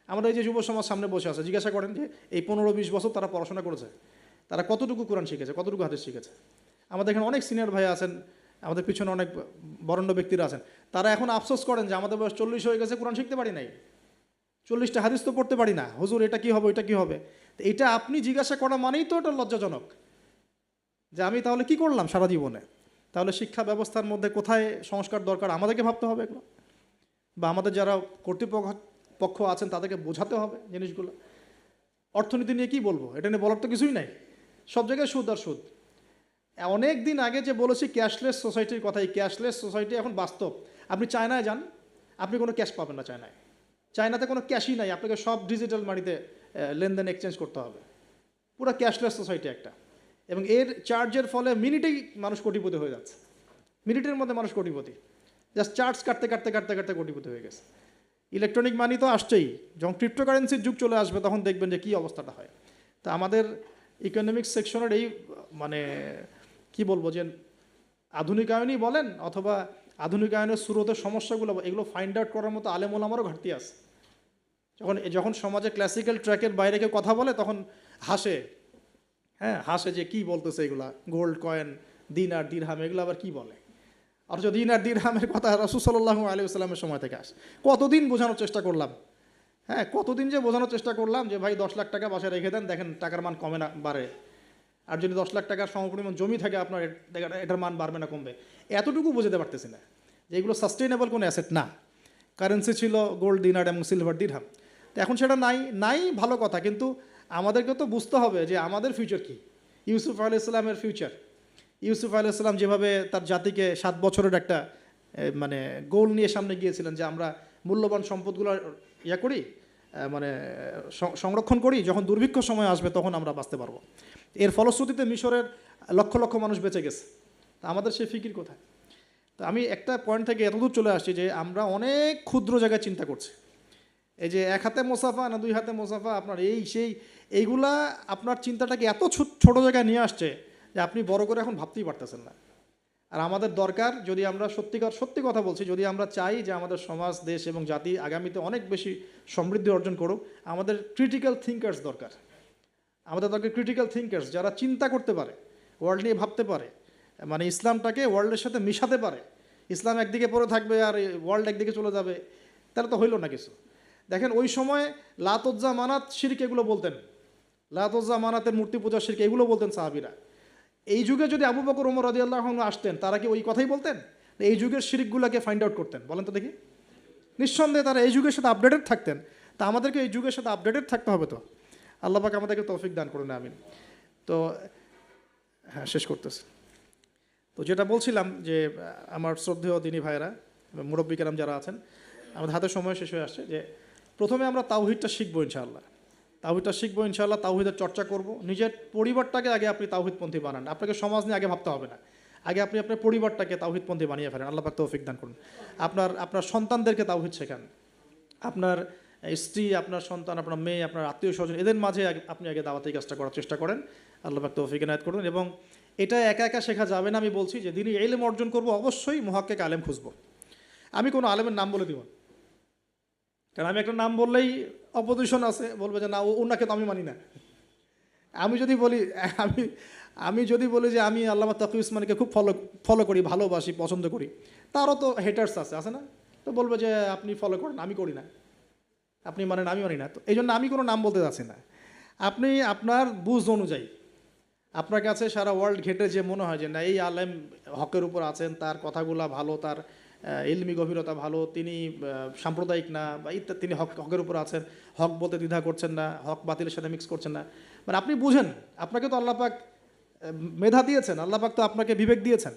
আমাদের এই যে যুব সমাজ সামনে বসে আছে, জিজ্ঞাসা করেন যে এই 15-20 বছর তারা পড়াশোনা করেছে, তারা কতটুকু কোরআন শিখেছে, কতটুকু হাদিস শিখেছে। আমাদের এখানে অনেক সিনিয়র ভাই আছেন, আমাদের পিছনে অনেক বরেণ্য ব্যক্তিরা আছেন, তারা এখন আফসোস করেন যে আমাদের বয়স 40 হয়ে গেছে, কোরআন শিখতে পারি নাই, 40টা হাদিস তো পড়তে পারি না, হুজুর এটা কি হবে, এটা কি হবে। তো এটা আপনি জিজ্ঞাসা করা মানেই তো এটা লজ্জাজনক, যে আমি তাহলে কি করলাম সারা জীবনে। তাহলে শিক্ষা ব্যবস্থার মধ্যে কোথায় সংস্কার দরকার আমাদেরকে ভাবতে হবে এগুলো, বা আমাদের যারা কর্তৃপক্ষ আছেন তাদেরকে বোঝাতে হবে জিনিসগুলো। অর্থনীতি নিয়ে কি বলবো, এটা নিয়ে বলার তো কিছুই নাই, সব জায়গায় সুদ আর সুদ। অনেক দিন আগে যে বলেছি ক্যাশলেস সোসাইটির কথা, এই ক্যাশলেস সোসাইটি এখন বাস্তব। আপনি চায়নায় যান, আপনি কোনো ক্যাশ পাবেন না চায়নাতে কোনো ক্যাশই নাই, আপনাকে সব ডিজিটাল মানিতে লেনদেন এক্সচেঞ্জ করতে হবে। পুরো ক্যাশলেস সোসাইটি একটা, এবং এর চার্জের ফলে মিনিটেই মানুষ কোটিপতি হয়ে যাচ্ছে। মিনিটের মধ্যে মানুষ কোটিপতি, জাস্ট চার্জ কাটতে কাটতে কাটতে কাটতে কোটিপতি হয়ে গেছে। ইলেকট্রনিক মানি তো আসছেই, যখন ক্রিপ্টোকারেন্সির যুগ চলে আসবে তখন দেখবেন যে কী অবস্থাটা হয়। তা আমাদের ইকোনমিক্স সেকশনের এই মানে কি বলবো যে আধুনিকায়নই বলেন অথবা আধুনিকায়নের স্রোতের সমস্যাগুলো, এগুলো ফাইন্ড আউট করার মতো আলেম ওলামারও ঘাটতি আছে। যখন সমাজে ক্লাসিক্যাল ট্র্যাকের বাইরে কেউ কথা বলে তখন হাসে, হ্যাঁ হাসে যে কি বলতেছে এগুলা, গোল্ড কয়েন, দিনার দিরহাম, এগুলো আবার কি বলে। অথচ দিনার দিরহামের কথা রাসূল সাল্লাল্লাহু আলাইহি ওয়াসাল্লামের সময় থেকে আসে। কতদিন বোঝানোর চেষ্টা করলাম, হ্যাঁ কতদিন যে বোঝানোর চেষ্টা করলাম যে ভাই 10 লাখ টাকা বাসায় রেখে দেন, দেখেন টাকার মান কমে না বাড়ে। আর যদি 10 লাখ টাকার সমপরিমাণ জমি থাকে আপনার, এটার মান বাড়বে না কমবে। এতটুকু বোঝাতে পারতেছি না যে এগুলো সাস্টেইনেবল কোনো অ্যাসেট না। কারেন্সি ছিল গোল্ড, দিনার এবং সিলভার দিরহাম, তো এখন সেটা নাই ভালো কথা, কিন্তু আমাদেরকে তো বুঝতে হবে যে আমাদের ফিউচার কী। ইউসুফ আলাইহিস সালামের ফিউচার, ইউসুফ আলাইহিস সালাম যেভাবে তার জাতিকে 7 বছরের একটা মানে গোল নিয়ে সামনে গিয়েছিলেন যে আমরা মূল্যবান সম্পদগুলো করি, মানে সংরক্ষণ করি, যখন দুর্ভিক্ষ সময় আসবে তখন আমরা বাঁচতে পারবো। এর ফলশ্রুতিতে মিশরের লক্ষ লক্ষ মানুষ বেঁচে গেছে। তা আমাদের সেই ফিকির কোথায়? তো আমি একটা পয়েন্ট থেকে এতদূর চলে আসছি যে আমরা অনেক ক্ষুদ্র জায়গায় চিন্তা করছি। এই যে 1 হাতে মোসাফা না 2 হাতে মোসাফা, আপনার এইগুলা আপনার চিন্তাটাকে এত ছোট জায়গায় নিয়ে আসছে যে আপনি বড় করে এখন ভাবতেই পারতেছেন না। আর আমাদের দরকার, যদি আমরা সত্যি কথা বলছি, যদি আমরা চাই যে আমাদের সমাজ, দেশ এবং জাতি আগামীতে অনেক বেশি সমৃদ্ধি অর্জন করুক, আমাদের ক্রিটিক্যাল থিঙ্কার্স দরকার। আমাদের দরকার ক্রিটিক্যাল থিঙ্কার্স, যারা চিন্তা করতে পারে, ওয়ার্ল্ড নিয়ে ভাবতে পারে, মানে ইসলামটাকে ওয়ার্ল্ডের সাথে মিশাতে পারে। ইসলাম একদিকে পড়ে থাকবে আর ওয়ার্ল্ড একদিকে চলে যাবে, তাহলে তো হইল না কিছু। দেখেন ওই সময় লাত উজ্জা মানাত শিরক এগুলো বলতেন, লাত উজ্জা মানাতের মূর্তি পূজা শিরক এগুলো বলতেন সাহাবীরা। এই যুগে যদি আবু বকর ওমর রাদিয়াল্লাহু আনহু আসতেন, তারা কি ওই কথাই বলতেন? এই যুগের শিরকগুলোকে ফাইন্ড আউট করতেন? বলেন তো দেখি। নিঃসন্দেহে তারা এই যুগের সাথে আপডেটেড থাকতেন। তা আমাদেরকে এই যুগের সাথে আপডেটেড থাকতে হবে। তো আল্লাহ পাক আমাদেরকে তৌফিক দান করুন, আমিন। তো হ্যাঁ, শেষ করতেছি। তো যেটা বলছিলাম যে আমার শ্রদ্ধেয় দিনী ভাইয়েরা, মুরব্বী কেরাম যারা আছেন, আমাদের হাতে সময় শেষ হয়ে আসছে, যে প্রথমে আমরা তাওহীদটা শিখবো ইনশাআল্লাহ। তাওহীদের চর্চা করব। নিজের পরিবারটাকে আগে আপনি তাওহীদপন্থী বানান। আপনাকে সমাজ নিয়ে আগে ভাবতে হবে না, আগে আপনি আপনার পরিবারটাকে তাওহীদপন্থী বানিয়ে ফেলেন। আল্লাহ পাক তৌফিক দান করুন। আপনার সন্তানদেরকে তাওহীদ শেখান। আপনার স্ত্রী, আপনার সন্তান, আপনার মেয়ে, আপনার আত্মীয় স্বজন, এদের মাঝে আপনি আগে দাওয়াতি কাজটা করার চেষ্টা করেন। আল্লাহ পাক তৌফিক এনায়েত করুন। এবং এটা একা একা শেখা যাবে না। আমি বলছি যে দিনই ইলম অর্জন করব, অবশ্যই মুহাক্কিক আলেম খুঁজব। আমি কোনো আলেমের নাম বলে দিব, কারণ আমি একটা নাম বললেই অপোজিশন আছে, বলবে যে না ওনাকে তো আমি মানি না। আমি যদি বলি যে আমি আল্লামা তাকি উসমানীকে খুব ফলো করি, ভালোবাসি, পছন্দ করি, তারও তো হেটার্স আছে না? তো বলবে যে আপনি ফলো করেন, আমি করি না, আপনি মানেন, আমি মানি না। তো এই জন্য আমি কোনো নাম বলতে যাচ্ছি না। আপনি আপনার বুঝ অনুযায়ী, আপনার কাছে সারা ওয়ার্ল্ড ঘেটে যে মনে হয় যে না এই আলেম হকের উপর আছেন, তার কথাগুলা ভালো, তার ইলমি গভীরতা ভালো, তিনি সাম্প্রদায়িক না বা ইত্যাদি, তিনি হকের উপর আছেন, হক বলতে দ্বিধা করছেন না, হক বাতিলের সাথে মিক্স করছেন না, মানে আপনি বুঝেন, আপনাকে তো আল্লাহ পাক মেধা দিয়েছেন, আল্লাহ পাক তো আপনাকে বিবেক দিয়েছেন,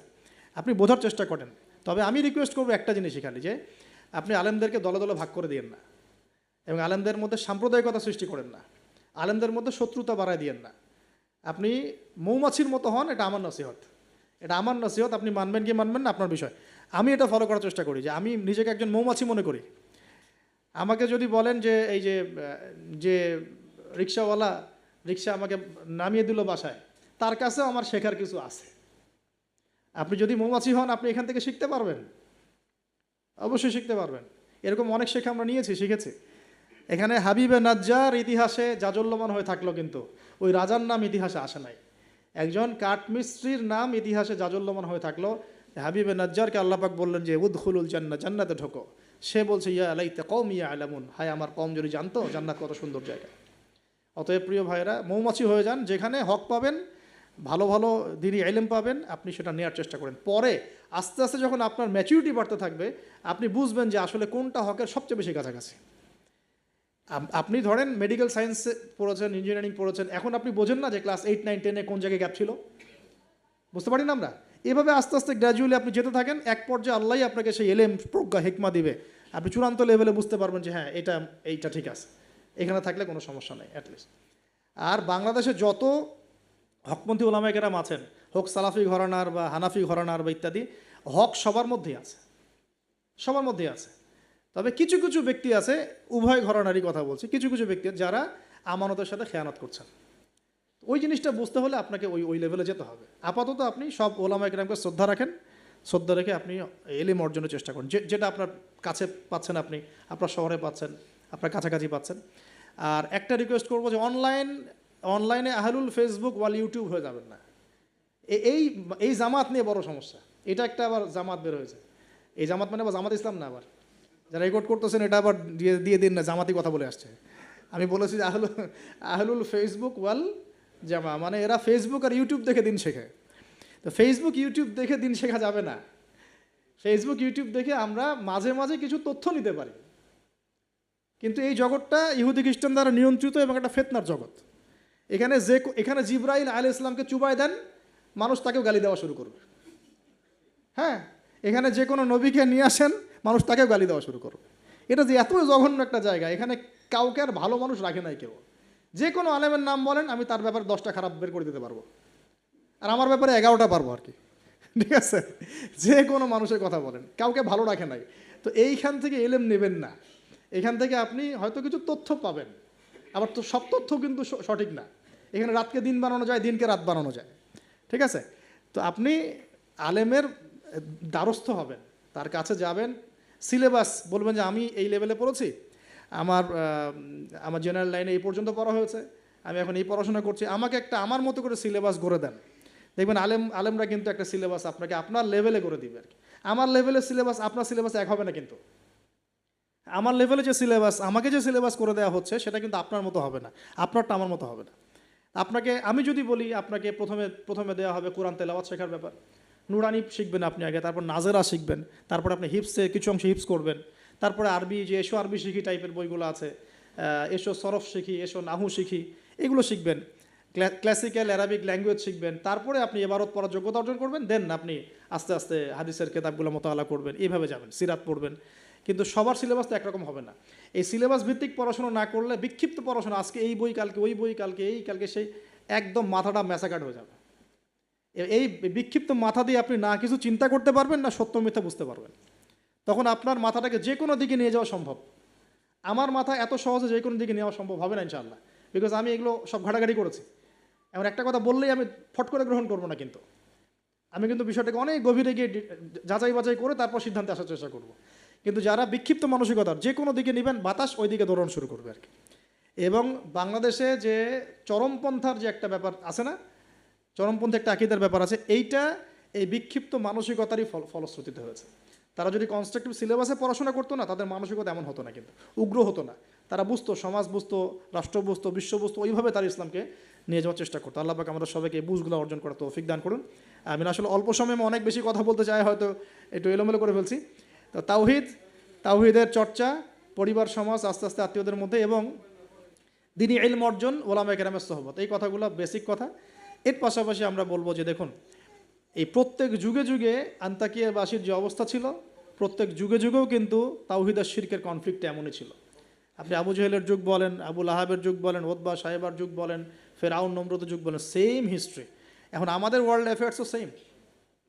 আপনি বোঝার চেষ্টা করেন। তবে আমি রিকোয়েস্ট করবো একটা জিনিস এখানে, যে আপনি আলেমদেরকে দলে দলে ভাগ করে দিয়েন না, এবং আলেমদের মধ্যে সাম্প্রদায়িকতা সৃষ্টি করেন না, আলেমদের মধ্যে শত্রুতা বাড়ায় দিয়েন না। আপনি মৌমাছির মতো হন, এটা আমার নসিহত, আপনি মানবেন কি মানবেন না আপনার বিষয়। আমি এটা ফলো করার চেষ্টা করি, যে আমি নিজেকে একজন মৌমাছি মনে করি। আমাকে যদি বলেন যে এই যে রিক্সাওয়ালা রিক্সা আমাকে নামিয়ে দিল বাসায়, তার কাছেও আমার শেখার কিছু আছে। আপনি যদি মৌমাছি হন, আপনি এখান থেকে শিখতে পারবেন, অবশ্যই শিখতে পারবেন। এরকম অনেক শেখা আমরা শিখেছি। এখানে হাবিবে নাজ্জার ইতিহাসে জাজল্যমান হয়ে থাকলো, কিন্তু ওই রাজার নাম ইতিহাসে আসে নাই। একজন কাঠমিস্ত্রির নাম ইতিহাসে জাজল্যমান হয়ে থাকলো। হাবিবে নাজ্জারকে আল্লাহ পাক বললেন যে উদখুলুল জান্নাহ, জান্নাতে ঢোকো। সে বলছে ইয়া লাইতা কওমি ইয়ালামুন, হায় আমার কওম যদি জানতো জান্নাত কত সুন্দর জায়গা। অতএব প্রিয় ভাইরা, মৌমাছি হয়ে যান, যেখানে হক পাবেন, ভালো ভালো দিনই ইলম পাবেন, আপনি সেটা নেওয়ার চেষ্টা করেন। পরে আস্তে আস্তে যখন আপনার ম্যাচুরিটি বাড়তে থাকবে, আপনি বুঝবেন যে আসলে কোনটা হকের সবচেয়ে বেশি কাছাকাছি। আপনি ধরেন মেডিকেল সায়েন্স পড়েছেন, ইঞ্জিনিয়ারিং পড়েছেন, এখন আপনি বোঝেন না যে ক্লাস 8, 9, 10-এ কোন জায়গায় গ্যাপ ছিল, বুঝতে পারি না আমরা। এভাবে আস্তে আস্তে গ্র্যাজুয়ালি আপনি যেতে থাকেন, এক পর্যায়ে আল্লাহই আপনাকে সেই এলেম, প্রজ্ঞা, হিকমা দিবে, আপনি চূড়ান্ত লেভেলে বুঝতে পারবেন যে হ্যাঁ এইটা ঠিক আছে, এখানে থাকলে কোনো সমস্যা নেই অ্যাটলিস্ট। আর বাংলাদেশে যত হকপন্থী ওলামায়ে কেরাম আছেন, হোক সালাফি ঘরানার বা হানাফি ঘরানার বা ইত্যাদি, হক সবার মধ্যেই আছে, সবার মধ্যেই আছে। তবে কিছু কিছু ব্যক্তি আছে, উভয় ঘরানারই কথা বলছি, কিছু কিছু ব্যক্তি যারা আমানতের সাথে খেয়ানত করছেন। ওই জিনিসটা বুঝতে হলে আপনাকে ওই ওই লেভেলে যেতে হবে। আপাতত আপনি সব ওলামায়ে কেরামকে শ্রদ্ধা রাখেন, শ্রদ্ধা রেখে আপনি এলিম অর্জনের চেষ্টা করুন, যেটা আপনার কাছে পাচ্ছেন, আপনি আপনার শহরে পাচ্ছেন, আপনার কাছাকাছি পাচ্ছেন। আর একটা রিকোয়েস্ট করবো যে অনলাইনে আহলুল ফেসবুক ওয়াল ইউটিউব হয়ে যাবেন না। এই এই জামাত নিয়ে বড় সমস্যা। এটা একটা আবার জামাত বের হয়েছে, এই জামাত মানে আবার জামাত ইসলাম না, আবার যারা রেকর্ড করতেছেন এটা আবার দিয়ে দিন না, জামাতি কথা বলে আসছে। আমি বলেছি যে আহলুল ফেসবুক ওয়াল জামা, মানে এরা ফেসবুক আর ইউটিউব দেখে দিন শেখে। তো ফেসবুক ইউটিউব দেখে দিন শেখা যাবে না। ফেসবুক ইউটিউব দেখে আমরা মাঝে মাঝে কিছু তথ্য নিতে পারি, কিন্তু এই জগৎটা ইহুদি খ্রিস্টান দ্বারা নিয়ন্ত্রিত এবং একটা ফেতনার জগৎ। এখানে জিবরাইল আলাইহিস সালামকে চুবাই দেন, মানুষ তাকেও গালি দেওয়া শুরু করবে। হ্যাঁ, এখানে যে কোনো নবীকে নিয়ে আসেন, মানুষ তাকেও গালি দেওয়া শুরু করবে। এটা যে এত জঘন্য একটা জায়গা, এখানে কাউকে আর ভালো মানুষ রাখে নাই কেউ। যে কোনো আলেমের নাম বলেন, আমি তার ব্যাপারে 10টা খারাপ বের করে দিতে পারবো, আর আমার ব্যাপারে 11টা পারবো আর কি। ঠিক আছে, যে কোনো মানুষের কথা বলেন, কাউকে ভালো রাখে নাই। তো এইখান থেকে এলেম নেবেন না। এখান থেকে আপনি হয়তো কিছু তথ্য পাবেন, আবার তো সব তথ্য কিন্তু সঠিক না। এখানে রাতকে দিন বানানো যায়, দিনকে রাত বানানো যায়। ঠিক আছে, তো আপনি আলেমের দ্বারস্থ হবেন, তার কাছে যাবেন, সিলেবাস বলবেন যে আমি এই লেভেলে পড়েছি, আমার জেনারেল লাইনে এই পর্যন্ত পড়া হয়েছে, আমি এখন এই পড়াশোনা করছি, আমাকে একটা আমার মতো করে সিলেবাস গড়ে দেন। দেখবেন আলেমরা কিন্তু একটা সিলেবাস আপনাকে আপনার লেভেলে করে দিবে আর কি। আমার লেভেলের সিলেবাস আপনার সিলেবাস এক হবে না, কিন্তু আমার লেভেলে যে সিলেবাস, আমাকে যে সিলেবাস করে দেওয়া হচ্ছে, সেটা কিন্তু আপনার মতো হবে না, আপনারটা আমার মতো হবে না। আপনাকে আমি যদি বলি, আপনাকে প্রথমে দেওয়া হবে কোরআন তেলাওয়াত শেখার ব্যাপার, নুরানি শিখবেন আপনি আগে, তারপর নাজেরা শিখবেন, তারপর আপনি হিপসে কিছু অংশ হিপস করবেন, তারপরে আরবি, যে এসো আরবি শিখি টাইপের বইগুলো আছে, এসো সরফ শিখি, এসো নাহু শিখি, এগুলো শিখবেন, ক্লাসিক্যাল অ্যারাবিক ল্যাঙ্গুয়েজ শিখবেন, তারপরে আপনি এবারত পড়ার যোগ্যতা অর্জন করবেন, দেন আপনি আস্তে আস্তে হাদিসের কেতাবগুলো মোতালা করবেন, এইভাবে যাবেন, সিরাত পড়বেন। কিন্তু সবার সিলেবাস তো একরকম হবে না। এই সিলেবাস ভিত্তিক পড়াশোনা না করলে, বিক্ষিপ্ত পড়াশোনা, আজকে এই বই, কালকে ওই বই, কালকে সেই, একদম মাথাটা ম্যাসাকাট হয়ে যাবে। এই বিক্ষিপ্ত মাথা দিয়ে আপনি না কিছু চিন্তা করতে পারবেন, না সত্য মিথ্যা বুঝতে পারবেন। তখন আপনার মাথাটাকে যে কোনো দিকে নিয়ে যাওয়া সম্ভব। আমার মাথা এত সহজে যে কোনো দিকে নেওয়া সম্ভব হবে না ইনশাআল্লাহ, বিকজ আমি এগুলো সব ঘাটাঘাটি করেছি। এমন একটা কথা বললেই আমি ফট করে গ্রহণ করবো না, কিন্তু আমি কিন্তু বিষয়টাকে অনেক গভীরে গিয়ে যাচাই বাছাই করে তারপর সিদ্ধান্তে আসার চেষ্টা করব। কিন্তু যারা বিক্ষিপ্ত মানসিকতার, যে কোনো দিকে নেবেন, বাতাস ওই দিকে দৌড়ানো শুরু করবে আর কি। এবং বাংলাদেশে যে চরমপন্থার যে একটা ব্যাপার আছে না, চরমপন্থী একটা আকীদার ব্যাপার আছে, এইটা এই বিক্ষিপ্ত মানসিকতারই ফলশ্রুতিতে হয়েছে। তারা যদি কনস্ট্রাকটিভ সিলেবাসে পড়াশোনা করতো না, তাদের মানসিকতা এমন হতো না, কিন্তু উগ্র হতো না। তারা বুঝতো, সমাজ বুঝতো, রাষ্ট্র বুঝতো, বিশ্ব বুঝতো, ওইভাবে তারা ইসলামকে নিয়ে যাওয়ার চেষ্টা করতো। আল্লাহ পাক আমাদের সবাইকে এই বুঝগুলো অর্জন করার তৌফিক দান করুন। আমি আসলে অল্প সময়ে অনেক বেশি কথা বলতে চাই, হয়তো একটু এলোমেলো করে ফেলছি। তো তাওহীদের চর্চা, পরিবার সমাজ, আস্তে আস্তে আত্মীয়দের মধ্যে, এবং দ্বীনি ইলম অর্জন, ওলামায়ে কেরামের সোহবত, এই কথাগুলো বেসিক কথা। এর পাশাপাশি আমরা বলবো যে দেখুন, এই প্রত্যেক যুগে যুগে আন্তাকিয়াবাসীর যে অবস্থা ছিল, প্রত্যেক যুগে যুগেও কিন্তু তাওহীদ আর শিরকের কনফ্লিক্ট এমনই ছিল। আপনি আবু জেহেলের যুগ বলেন, আবু লাহাবের যুগ বলেন, ওতবা সাহেবার যুগ বলেন, ফেরাউন নমরুদের যুগ বলেন, সেম হিস্ট্রি। এখন আমাদের ওয়ার্ল্ড অ্যাফেয়ার্সও সেম,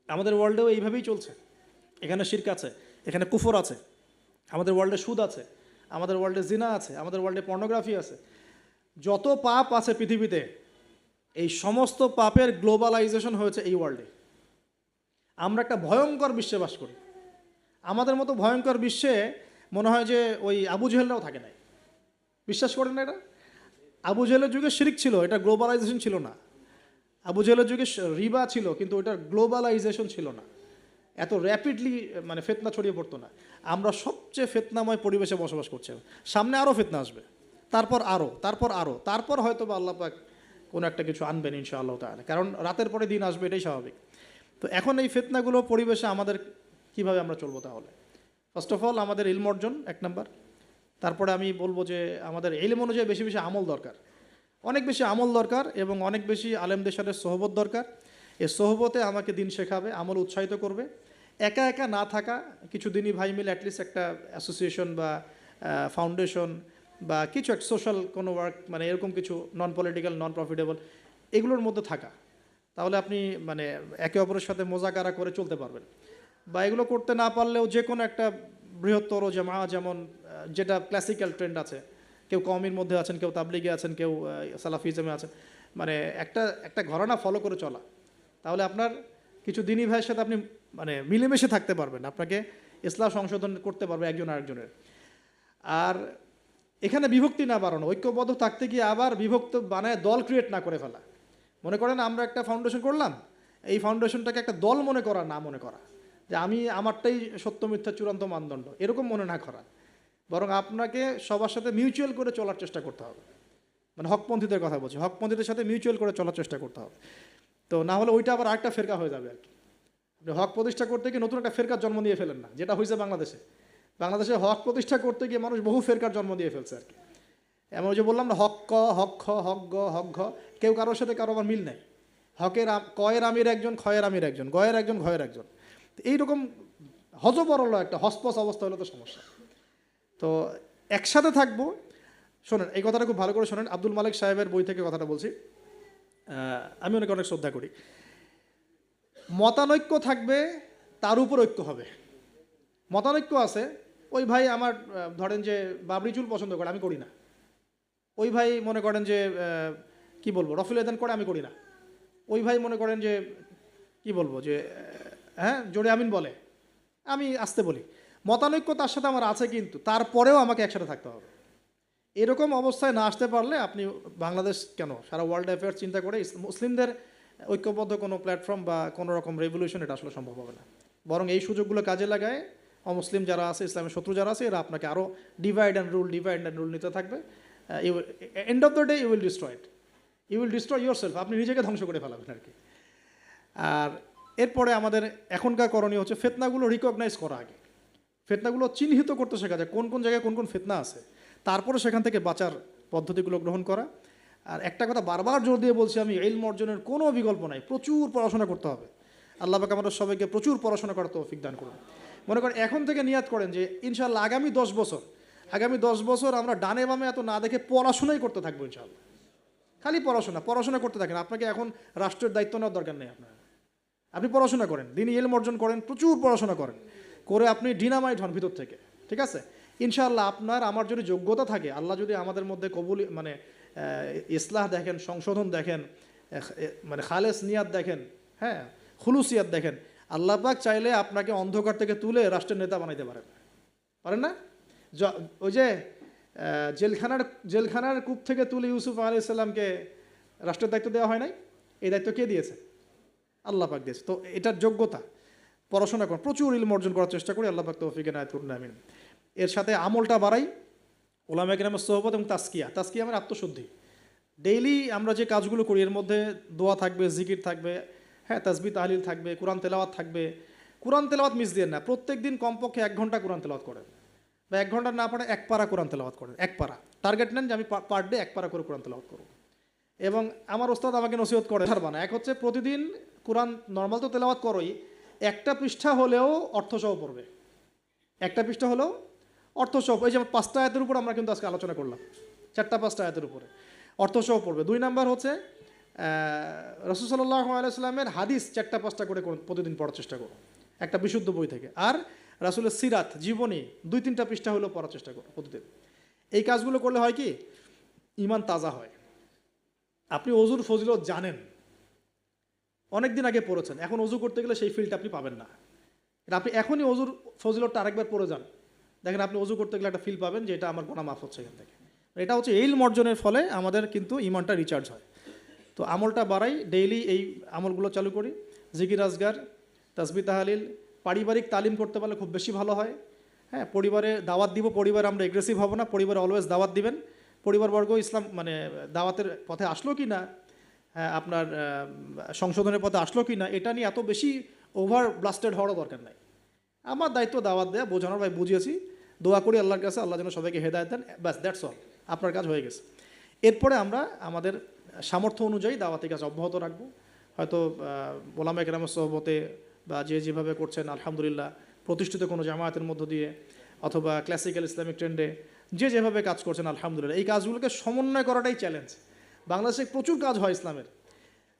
আমাদের ওয়ার্ল্ডেও এইভাবেই চলছে। এখানে শিরক আছে, এখানে কুফর আছে, আমাদের ওয়ার্ল্ডে সুদ আছে, আমাদের ওয়ার্ল্ডে জিনা আছে, আমাদের ওয়ার্ল্ডে পর্নোগ্রাফি আছে। যত পাপ আছে পৃথিবীতে, এই সমস্ত পাপের গ্লোবালাইজেশন হয়েছে এই ওয়ার্ল্ডে। আমরা একটা ভয়ঙ্কর বিশ্বে বাস করি। আমাদের মতো ভয়ঙ্কর বিশ্বে মনে হয় যে ওই আবু জেহেলরাও থাকে নাই। বিশ্বাস করেন না এটা? আবু জেহেলের যুগে শিরক ছিল, এটা গ্লোবালাইজেশন ছিল না। আবু জেহেলের যুগে রিবা ছিল, কিন্তু ওটার গ্লোবালাইজেশন ছিল না, এত র্যাপিডলি মানে ফেতনা ছড়িয়ে পড়তো না। আমরা সবচেয়ে ফেতনাময় পরিবেশে বসবাস করছি। সামনে আরও ফেতনা আসবে, তারপর হয়তো বা আল্লাহ পাক কোনো একটা কিছু আনবেন ইনশাআল্লাহ তাআলা, কারণ রাতের পরে দিন আসবে, এটাই স্বাভাবিক। তো এখন এই ফিতনাগুলো পরিবেশে আমাদের কিভাবে আমরা চলবো? তাহলে ফার্স্ট অফ অল আমাদের ইলম অর্জন এক নাম্বার। তারপরে আমি বলবো যে আমাদের ইলম অনুযায়ী বেশি বেশি আমল দরকার, অনেক বেশি আমল দরকার, এবং অনেক বেশি আলেমদের সাথে সোহবত দরকার। এই সোহবতে আমাকে দিন শেখাবে, আমল উৎসাহিত করবে। একা একা না থাকা, কিছু দিনই ভাই মিলে অ্যাটলিস্ট একটা অ্যাসোসিয়েশন বা ফাউন্ডেশন বা কিছু একটা সোশ্যাল কোনো ওয়ার্ক, মানে এরকম কিছু নন পলিটিক্যাল, নন প্রফিটেবল, এগুলোর মধ্যে থাকা, তাহলে আপনি মানে একে অপরের সাথে মোজাকারা করে চলতে পারবেন। বা এগুলো করতে না পারলেও যে কোনো একটা বৃহত্তর জামা, যেমন যেটা ক্লাসিক্যাল ট্রেন্ড আছে, কেউ কওমির মধ্যে আছেন, কেউ তাবলিগে আছেন, কেউ সালাফিজমে আছেন, মানে একটা একটা ঘরানা ফলো করে চলা, তাহলে আপনার কিছু দিনী ভাইয়ের সাথে আপনি মানে মিলেমিশে থাকতে পারবেন, আপনাকে ইসলাম সংশোধন করতে পারবে একজন আরেকজনের। আর এখানে বিভক্তি না বাড়ানো, ঐক্যবদ্ধ থাকতে গিয়ে আবার বিভক্ত বানায় দল ক্রিয়েট না করে ফেলা। মনে করেন আমরা একটা ফাউন্ডেশন করলাম, এই ফাউন্ডেশনটাকে একটা দল মনে করা, না মনে করা যে আমি আমারটাই সত্য মিথ্যা চূড়ান্ত মানদণ্ড, এরকম মনে না করা, বরং আপনাকে সবার সাথে মিউচুয়াল করে চলার চেষ্টা করতে হবে। মানে হকপন্থীদের কথা বলছি, হকপন্থীদের সাথে মিউচুয়াল করে চলার চেষ্টা করতে হবে। তো না হলে ওইটা আবার আরেকটা ফেরকা হয়ে যাবে আর কি। আপনি হক প্রতিষ্ঠা করতে গিয়ে নতুন একটা ফেরকার জন্ম দিয়ে ফেলেন না, যেটা হয়েছে বাংলাদেশে। বাংলাদেশে হক প্রতিষ্ঠা করতে গিয়ে মানুষ বহু ফেরকার জন্ম দিয়ে ফেলছে আর কি। এমন যে বললাম না, হক ক, হক খ, হক গ, হক ঘ, কেউ কারোর সাথে কারো আবার মিল নেই। কয়ের আমির একজন, ক্ষয়ের আমির একজন, গয়ের একজন, ঘয়ের একজন, এইরকম হজবরল একটা হসপস অবস্থা হলো তো সমস্যা। তো একসাথে থাকবো। শোনেন, এই কথাটা খুব ভালো করে শোনেন, আব্দুল মালিক সাহেবের বই থেকে কথাটা বলছি, আমি অনেক শ্রদ্ধা করি। মতানৈক্য থাকবে, তার উপর ঐক্য হবে। মতানৈক্য আছে, ওই ভাই আমার ধরেন যে বাবরি চুল পছন্দ করে, আমি করি না। ওই ভাই মনে করেন যে কি বলবো, রফিল এদান করে, আমি করি না। ওই ভাই মনে করেন যে কি বলবো যে হ্যাঁ জোরে আমিন বলে, আমি আসতে বলি। মতানৈক্য তার সাথে আমার আছে, কিন্তু তারপরেও আমাকে একসাথে থাকতে হবে। এরকম অবস্থায় না আসতে পারলে আপনি বাংলাদেশ কেন, সারা ওয়ার্ল্ড অ্যাফেয়ার্স চিন্তা করে মুসলিমদের ঐক্যবদ্ধ কোনো প্ল্যাটফর্ম বা কোনো রকম রেভলিউশন, এটা আসলে সম্ভব হবে না। বরং এই সুযোগগুলো কাজে লাগায় অমুসলিম যারা আছে, ইসলামের শত্রু যারা আছে, এরা আপনাকে আরও ডিভাইড অ্যান্ড রুল নিতে থাকবে। End of the day you will destroy yourself, আপনি নিজেকে ধ্বংস করে ফেলাবেন আর কি। আর এরপরে আমাদের এখনকার করণীয় হচ্ছে ফিতনাগুলো রিকগনাইজ করা, আগে ফিতনাগুলো চিহ্নিত করতে শেখা যায়, কোন কোন জায়গায় কোন কোন ফিতনা আছে, তারপরে সেখান থেকে বাঁচার পদ্ধতিগুলো গ্রহণ করা। আর একটা কথা বারবার জোর দিয়ে বলছি আমি, ইলম অর্জনের কোনো বিকল্প নাই, প্রচুর পড়াশোনা করতে হবে। আল্লাহ পাক আমাদের সবাইকে প্রচুর পড়াশোনা করার তৌফিক দান করুন। মনে করেন এখন থেকে নিয়াত করেন যে ইনশাআল্লাহ আগামী 10 বছর আমরা ডানে বামে এত না দেখে পড়াশোনাই করতে থাকবো ইনশাআল্লাহ। খালি পড়াশোনা করতে থাকেন। আপনাকে এখন রাষ্ট্রের দায়িত্ব নেওয়ার দরকার নেই আপনার, আপনি পড়াশোনা করেন, দিনই ইলম অর্জন করেন, প্রচুর পড়াশোনা করেন, করে আপনি ডিনামাইট হন ভিতর থেকে, ঠিক আছে? ইনশাআল্লাহ আপনার আমার যদি যোগ্যতা থাকে, আল্লাহ যদি আমাদের মধ্যে কবুল মানে ইসলাহ দেখেন, সংশোধন দেখেন, মানে খালেস নিয়াত দেখেন, হ্যাঁ খুলুসিয়াত দেখেন, আল্লাহ পাক চাইলে আপনাকে অন্ধকার থেকে তুলে রাষ্ট্রের নেতা বানাইতে পারেন না? ওই যে জেলখানার কূপ থেকে তুলে ইউসুফ আলাইহিস সালামকে রাষ্ট্রের দায়িত্ব দেওয়া হয় নাই? এই দায়িত্ব কে দিয়েছে? আল্লাহ পাক দিয়েছে। তো এটার যোগ্যতা, পড়াশোনা করুন, প্রচুর ইলম অর্জন করার চেষ্টা করি, আল্লাহ পাক তৌফিক এনায়েত করুন, আমিন। এর সাথে আমলটা বাড়াই, ওলামায়ে কেরামের সোহবত এবং তাসকিয়া মানে আত্মশুদ্ধি। ডেইলি আমরা যে কাজগুলো করি এর মধ্যে দোয়া থাকবে, জিকির থাকবে, হ্যাঁ তাসবিহ তাহলিল থাকবে, কোরআন তেলাওয়াত থাকবে। কোরআন তেলাওয়াত মিস দিয়ে না, প্রত্যেক দিন কমপক্ষে 1 ঘন্টা কোরআন তেলাওয়াত করেন, বা 1 ঘন্টা না পারে 1 পারা কোরআন তেলাওয়াত করেন। 1 পারা টার্গেট নেন যে আমি পার ডে 1 পারা করে কোরআন তেলাওয়াত করব। এবং আমার ওস্তাদ আমাকে নসিহত করে ছাড়বা না, এক হচ্ছে প্রতিদিন কোরআন নর্মাল তো তেলাওয়াত করোই, একটা পৃষ্ঠা হলেও অর্থসহ পড়বে, একটা পৃষ্ঠা হলেও অর্থসহ। এই যেমন 5টা আয়াতের উপর আমরা কিন্তু আজকে আলোচনা করলাম, 4-5টা আয়াতের উপরে অর্থসহ পড়বে। 2 নাম্বার হচ্ছে রাসূল সাল্লাল্লাহু আলাইহি ওয়াসাল্লামের হাদিস 4-5টা করে প্রতিদিন পড়ার চেষ্টা করো, একটা বিশুদ্ধ বই থেকে। আর রাসূলের সিরাত, জীবনী 2-3টা পৃষ্ঠা হলেও পড়ার চেষ্টা করো প্রতিদিন। এই কাজগুলো করলে হয় কি, ঈমান তাজা হয়। আপনি অজুর ফজিলত জানেন, অনেক দিন আগে পড়েছেন, এখন অজু করতে গেলে সেই ফিলটা আপনি পাবেন না। আপনি এখনই অজুর ফজিলতটা আরেকবার পড়ে যান, দেখেন আপনি অজু করতে গেলে একটা ফিল পাবেন যে এটা আমার গুনাহ মাফ হচ্ছে এখান থেকে। এটা হচ্ছে ইলম অর্জনের ফলে আমাদের কিন্তু ঈমানটা রিচার্জ হয়। তো আমলটা বাড়াই, ডেইলি এই আমলগুলো চালু করি, জিকির আজগার, তাসবিহ তাহলিল। পারিবারিক তালিম করতে পারলে খুব বেশি ভালো হয়। হ্যাঁ, পরিবারে দাওয়াত দিব, পরিবারে আমরা এগ্রেসিভ হব না, পরিবারে অলওয়েজ দাওয়াত দিবেন। পরিবারবর্গ ইসলাম মানে দাওয়াতের পথে আসলো কি না, হ্যাঁ আপনার সংশোধনের পথে আসলো কি না, এটা নিয়ে এত বেশি ওভার ব্লাস্টেড হওয়ারও দরকার নাই। আমার দায়িত্ব দাওয়াত দেয়া, বোঝানোর, ভাই বুঝিয়েছি, দোয়া করি আল্লাহর কাছে, আল্লাহ যেন সবাইকে হেদায়েত দেন, ব্যাস দ্যাটস অল, আপনার কাজ হয়ে গেছে। এরপরে আমরা আমাদের সামর্থ্য অনুযায়ী দাওয়াতি কাজ অব্যাহত রাখবো। হয়তো ওলামায়ে কেরামের সোহবতে বা যে যেভাবে করছেন আলহামদুলিল্লাহ, প্রতিষ্ঠিত কোনো জামায়াতের মধ্য দিয়ে, অথবা ক্লাসিক্যাল ইসলামিক ট্রেন্ডে যে যেভাবে কাজ করছেন আলহামদুলিল্লাহ। এই কাজগুলোকে সমন্বয় করাটাই চ্যালেঞ্জ। বাংলাদেশে প্রচুর কাজ হয় ইসলামের।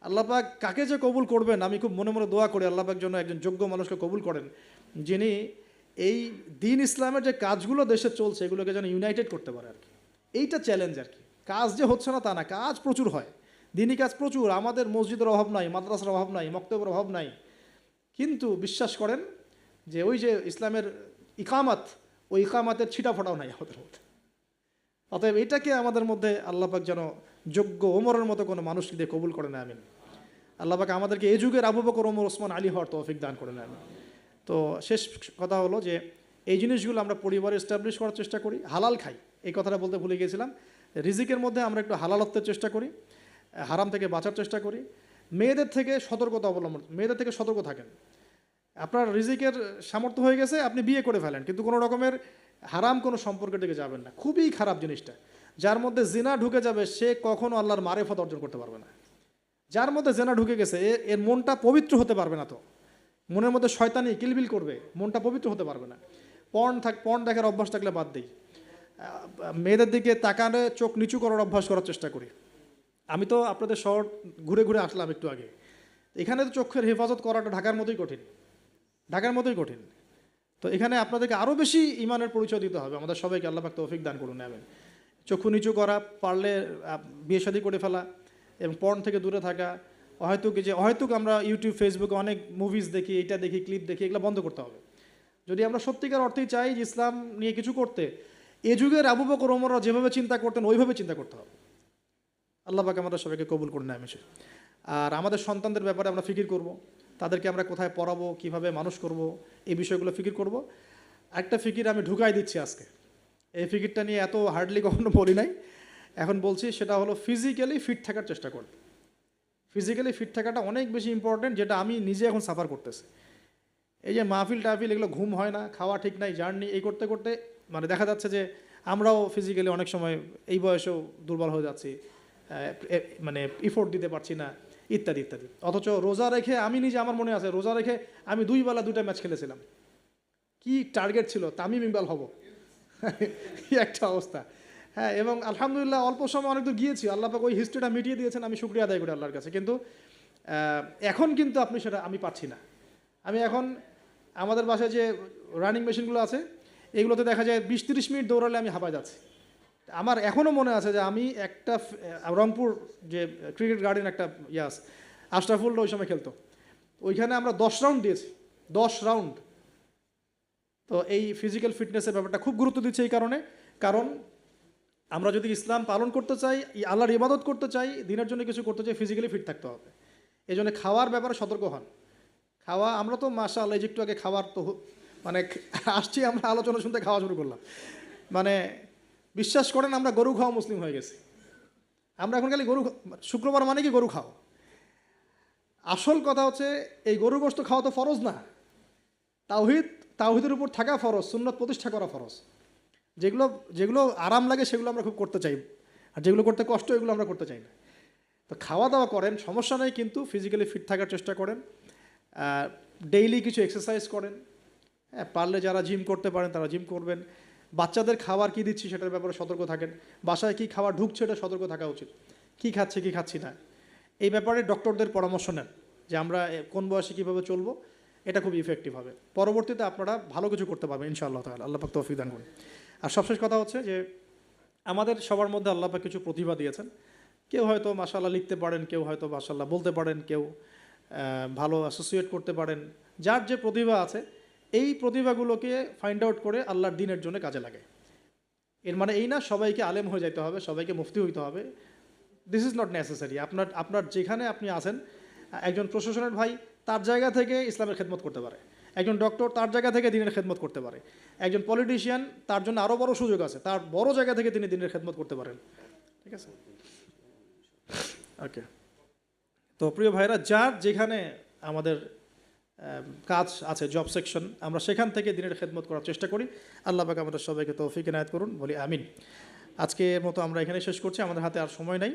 আল্লাহ পাক কাকে যে কবুল করবেন, আমি খুব মনে মনে দোয়া করি আল্লাহ পাক যেন একজন যোগ্য মানুষকে কবুল করেন, যিনি এই দিন ইসলামের যে কাজগুলো দেশে চলছে এগুলোকে যেন ইউনাইটেড করতে পারে আর কি। এইটা চ্যালেঞ্জ আর কি। কাজ যে হচ্ছে না তা না, কাজ প্রচুর হয়, দিনই কাজ প্রচুর। আমাদের মসজিদের অভাব নাই, মাদ্রাসার অভাব নাই, মক্তবের অভাব নাই, কিন্তু বিশ্বাস করেন যে ওই যে ইসলামের ইকামাত, ওই ইকামাতের ছিটা ফোটাও নাই আমাদের মধ্যে। অতএব এটাকে আমাদের মধ্যে আল্লাহ পাক যেন যোগ্য ওমরের মতো কোনো মানুষকে দিয়ে কবুল করে নেয়, আমিন। আল্লাহ পাক আমাদেরকে এই যুগের আবু বকর, ওমর, ওসমান, আলী হওয়ার তৌফিক দান করে নেয়, আমিন। তো শেষ কথা হলো যে এই জিনিসগুলো আমরা পরিবারে এস্টাবলিশ করার চেষ্টা করি, হালাল খাই, এই কথাটা বলতে ভুলে গিয়েছিলাম। রিজিকের মধ্যে আমরা একটু হালালত্বের চেষ্টা করি, হারাম থেকে বাঁচার চেষ্টা করি। মেয়েদের থেকে সতর্কতা অবলম্বন, মেয়েদের থেকে সতর্ক থাকেন। আপনার রিজিকের সামর্থ্য হয়ে গেছে, আপনি বিয়ে করে ফেলেন, কিন্তু কোনো রকমের হারাম কোনো সম্পর্কের দিকে যাবেন না। খুবই খারাপ জিনিসটা। যার মধ্যে জিনা ঢুকে যাবে সে কখনো আল্লাহর মারেফত অর্জন করতে পারবে না। যার মধ্যে জেনা ঢুকে গেছে এর মনটা পবিত্র হতে পারবে না। তো মনের মধ্যে শয়তানি কিলবিল করবে, মনটা পবিত্র হতে পারবে না। পর্ন দেখার অভ্যাস থাকলে বাদ দিই। মেয়েদের দিকে তাকালে চোখ নিচু করার অভ্যাস করার চেষ্টা করি। আমি তো আপনাদের শহর ঘুরে ঘুরে আসলাম একটু আগে, এখানে তো চোখের হেফাজত করাটা ঢাকার মতোই কঠিন, ঢাকার মতোই কঠিন। তো এখানে আপনাদেরকে আরও বেশি ইমানের পরিচয় দিতে হবে। আমাদের সবাইকে আল্লাহ পাক তৌফিক দান করুন, আমিন। চক্ষু নিচু করা, পারলে বিয়ে শাদী করে ফেলা এবং পর্ন থেকে দূরে থাকা। অহেতুক আমরা ইউটিউব, ফেসবুকে অনেক মুভিজ দেখি, এটা দেখি, ক্লিপ দেখি, এগুলো বন্ধ করতে হবে। যদি আমরা সত্যিকার অর্থেই চাই যে ইসলাম নিয়ে কিছু করতে, এ যুগের আবু বকর, ওমররা যেভাবে চিন্তা করতেন ওইভাবে চিন্তা করতে হবে। আল্লাহ পাক আমাদের সবাইকে কবুল করুন, আমিন। আর আমাদের সন্তানদের ব্যাপারে আমরা ফিকির করব, তাদেরকে আমরা কোথায় পড়াবো, কিভাবে মানুষ করব, এই বিষয়গুলো ফিকির করব। একটা ফিকির আমি ঢুকাই দিচ্ছি আজকে, এই ফিকিরটা নিয়ে এত হার্ডলি কখনো বলি নাই, এখন বলছি। সেটা হলো ফিজিক্যালি ফিট থাকার চেষ্টা করব। ফিজিক্যালি ফিট থাকাটা অনেক বেশি ইম্পর্টেন্ট, যেটা আমি নিজে এখন সাফার করতেছি। এই যে মাহফিল টাহফিল, এগুলো ঘুম হয় না, খাওয়া ঠিক নাই, জার্নি এই করতে করতে মানে দেখা যাচ্ছে যে আমরাও ফিজিক্যালি অনেক সময় এই বয়সেও দুর্বল হয়ে যাচ্ছি, মানে ইফোর্ট দিতে পারছি না, ইত্যাদি ইত্যাদি। অথচ রোজা রেখে আমি নিজে, আমার মনে আছে রোজা রেখে আমি 2 বেলা 2টা ম্যাচ খেলেছিলাম। কি টার্গেট ছিল, তামিম ইকবাল হব, কি একটা অবস্থা। হ্যাঁ, এবং আলহামদুলিল্লাহ অল্প সময় অনেক দূর গিয়েছি। আল্লাহ পাক ওই হিস্ট্রিটা মিটিয়ে দিয়েছেন, আমি শুকরিয়া আদায় করি আল্লাহর কাছে। কিন্তু এখন কিন্তু আপনি সেটা আমি পাচ্ছি না। আমি এখন আমাদের বাসায় যে রানিং মেশিনগুলো আছে এগুলোতে দেখা যায় 20-30 মিনিট দৌড়ালে আমি হাঁপায় যাচ্ছি। আমার এখনও মনে আছে যে আমি একটা রংপুর যে ক্রিকেট গার্ডেন একটা ইয়াস আশরাফুল ওই সময় খেলতো, ওইখানে আমরা 10 রাউন্ড দিয়েছি, 10 রাউন্ড। তো এই ফিজিক্যাল ফিটনেসের ব্যাপারটা খুব গুরুত্ব দিচ্ছে এই কারণ আমরা যদি ইসলাম পালন করতে চাই, আল্লাহর ইবাদত করতে চাই, দিনের জন্য কিছু করতে চাই, ফিজিক্যালি ফিট থাকতে হবে। এই জন্য খাওয়ার ব্যাপারে সতর্ক হন। খাওয়া, আমরা তো মাশাআল্লাহ এই একটু আগে খাবার তো মানে আসছি, আমরা আলোচনা শুনতে খাওয়া শুরু করলাম। মানে বিশ্বাস করেন আমরা গরু খাওয়া মুসলিম হয়ে গেছি। আমরা এখন খালি শুক্রবার মানে কি গরু খাও। আসল কথা হচ্ছে এই গরু গোশত খাওয়া তো ফরজ না, তাওহীদের উপর থাকা ফরজ, সুন্নত প্রতিষ্ঠা করা ফরজ। যেগুলো আরাম লাগে সেগুলো আমরা খুব করতে চাই, আর যেগুলো করতে কষ্ট এগুলো আমরা করতে চাই না। তো খাওয়া দাওয়া করেন, সমস্যা নেই, কিন্তু ফিজিক্যালি ফিট থাকার চেষ্টা করেন। ডেইলি কিছু এক্সারসাইজ করেন। হ্যাঁ, পারলে যারা জিম করতে পারেন তারা জিম করবেন। বাচ্চাদের খাবার কী দিচ্ছি সেটার ব্যাপারে সতর্ক থাকেন। বাসায় কী খাবার ঢুকছে এটা সতর্ক থাকা উচিত, কী খাচ্ছে কী খাচ্ছি না। এই ব্যাপারে ডক্টরদের পরামর্শ নেন যে আমরা কোন বয়সে কীভাবে চলবো, এটা খুব ইফেক্টিভ হবে। পরবর্তীতে আপনারা ভালো কিছু করতে পারবেন ইনশাআল্লাহ তাআলা। আল্লাহ পাক তৌফিক দান করুন। আর সবশেষ কথা হচ্ছে যে আমাদের সবার মধ্যে আল্লাহ পাক কিছু প্রতিভা দিয়েছেন। কেউ হয়তো মাশাআল্লাহ লিখতে পারেন, কেউ হয়তো মাশাআল্লাহ বলতে পারেন, কেউ ভালো অ্যাসোসিয়েট করতে পারেন। যার যে প্রতিভা আছে এই প্রতিভাগুলোকে ফাইন্ড আউট করে আল্লাহর দ্বীনের জন্য কাজে লাগে। এর মানে এই না সবাইকে আলেম হয়ে যেতে হবে, সবাইকে মুফতি হইতে হবে। This is not necessary. আপনার যেখানে আপনি আছেন, একজন প্রশাসনের ভাই তার জায়গা থেকে ইসলামের খেদমত করতে পারে, একজন ডক্টর তার জায়গা থেকে দ্বীনের খেদমত করতে পারে, একজন পলিটিশিয়ান তার জন্য আরও বড় সুযোগ আছে, তার বড় জায়গা থেকে তিনি দ্বীনের খেদমত করতে পারেন। ঠিক আছে, ওকে। তো প্রিয় ভাইরা, যার যেখানে আমাদের কাজ আছে, জব সেকশন, আমরা সেখান থেকে দ্বীনের খেদমত করার চেষ্টা করি। আল্লাহ পাক আমাদের সবাইকে তৌফিক ইনায়াত করুন, বলি আমিন। আজকের মতো আমরা এখানে শেষ করছি, আমাদের হাতে আর সময় নাই।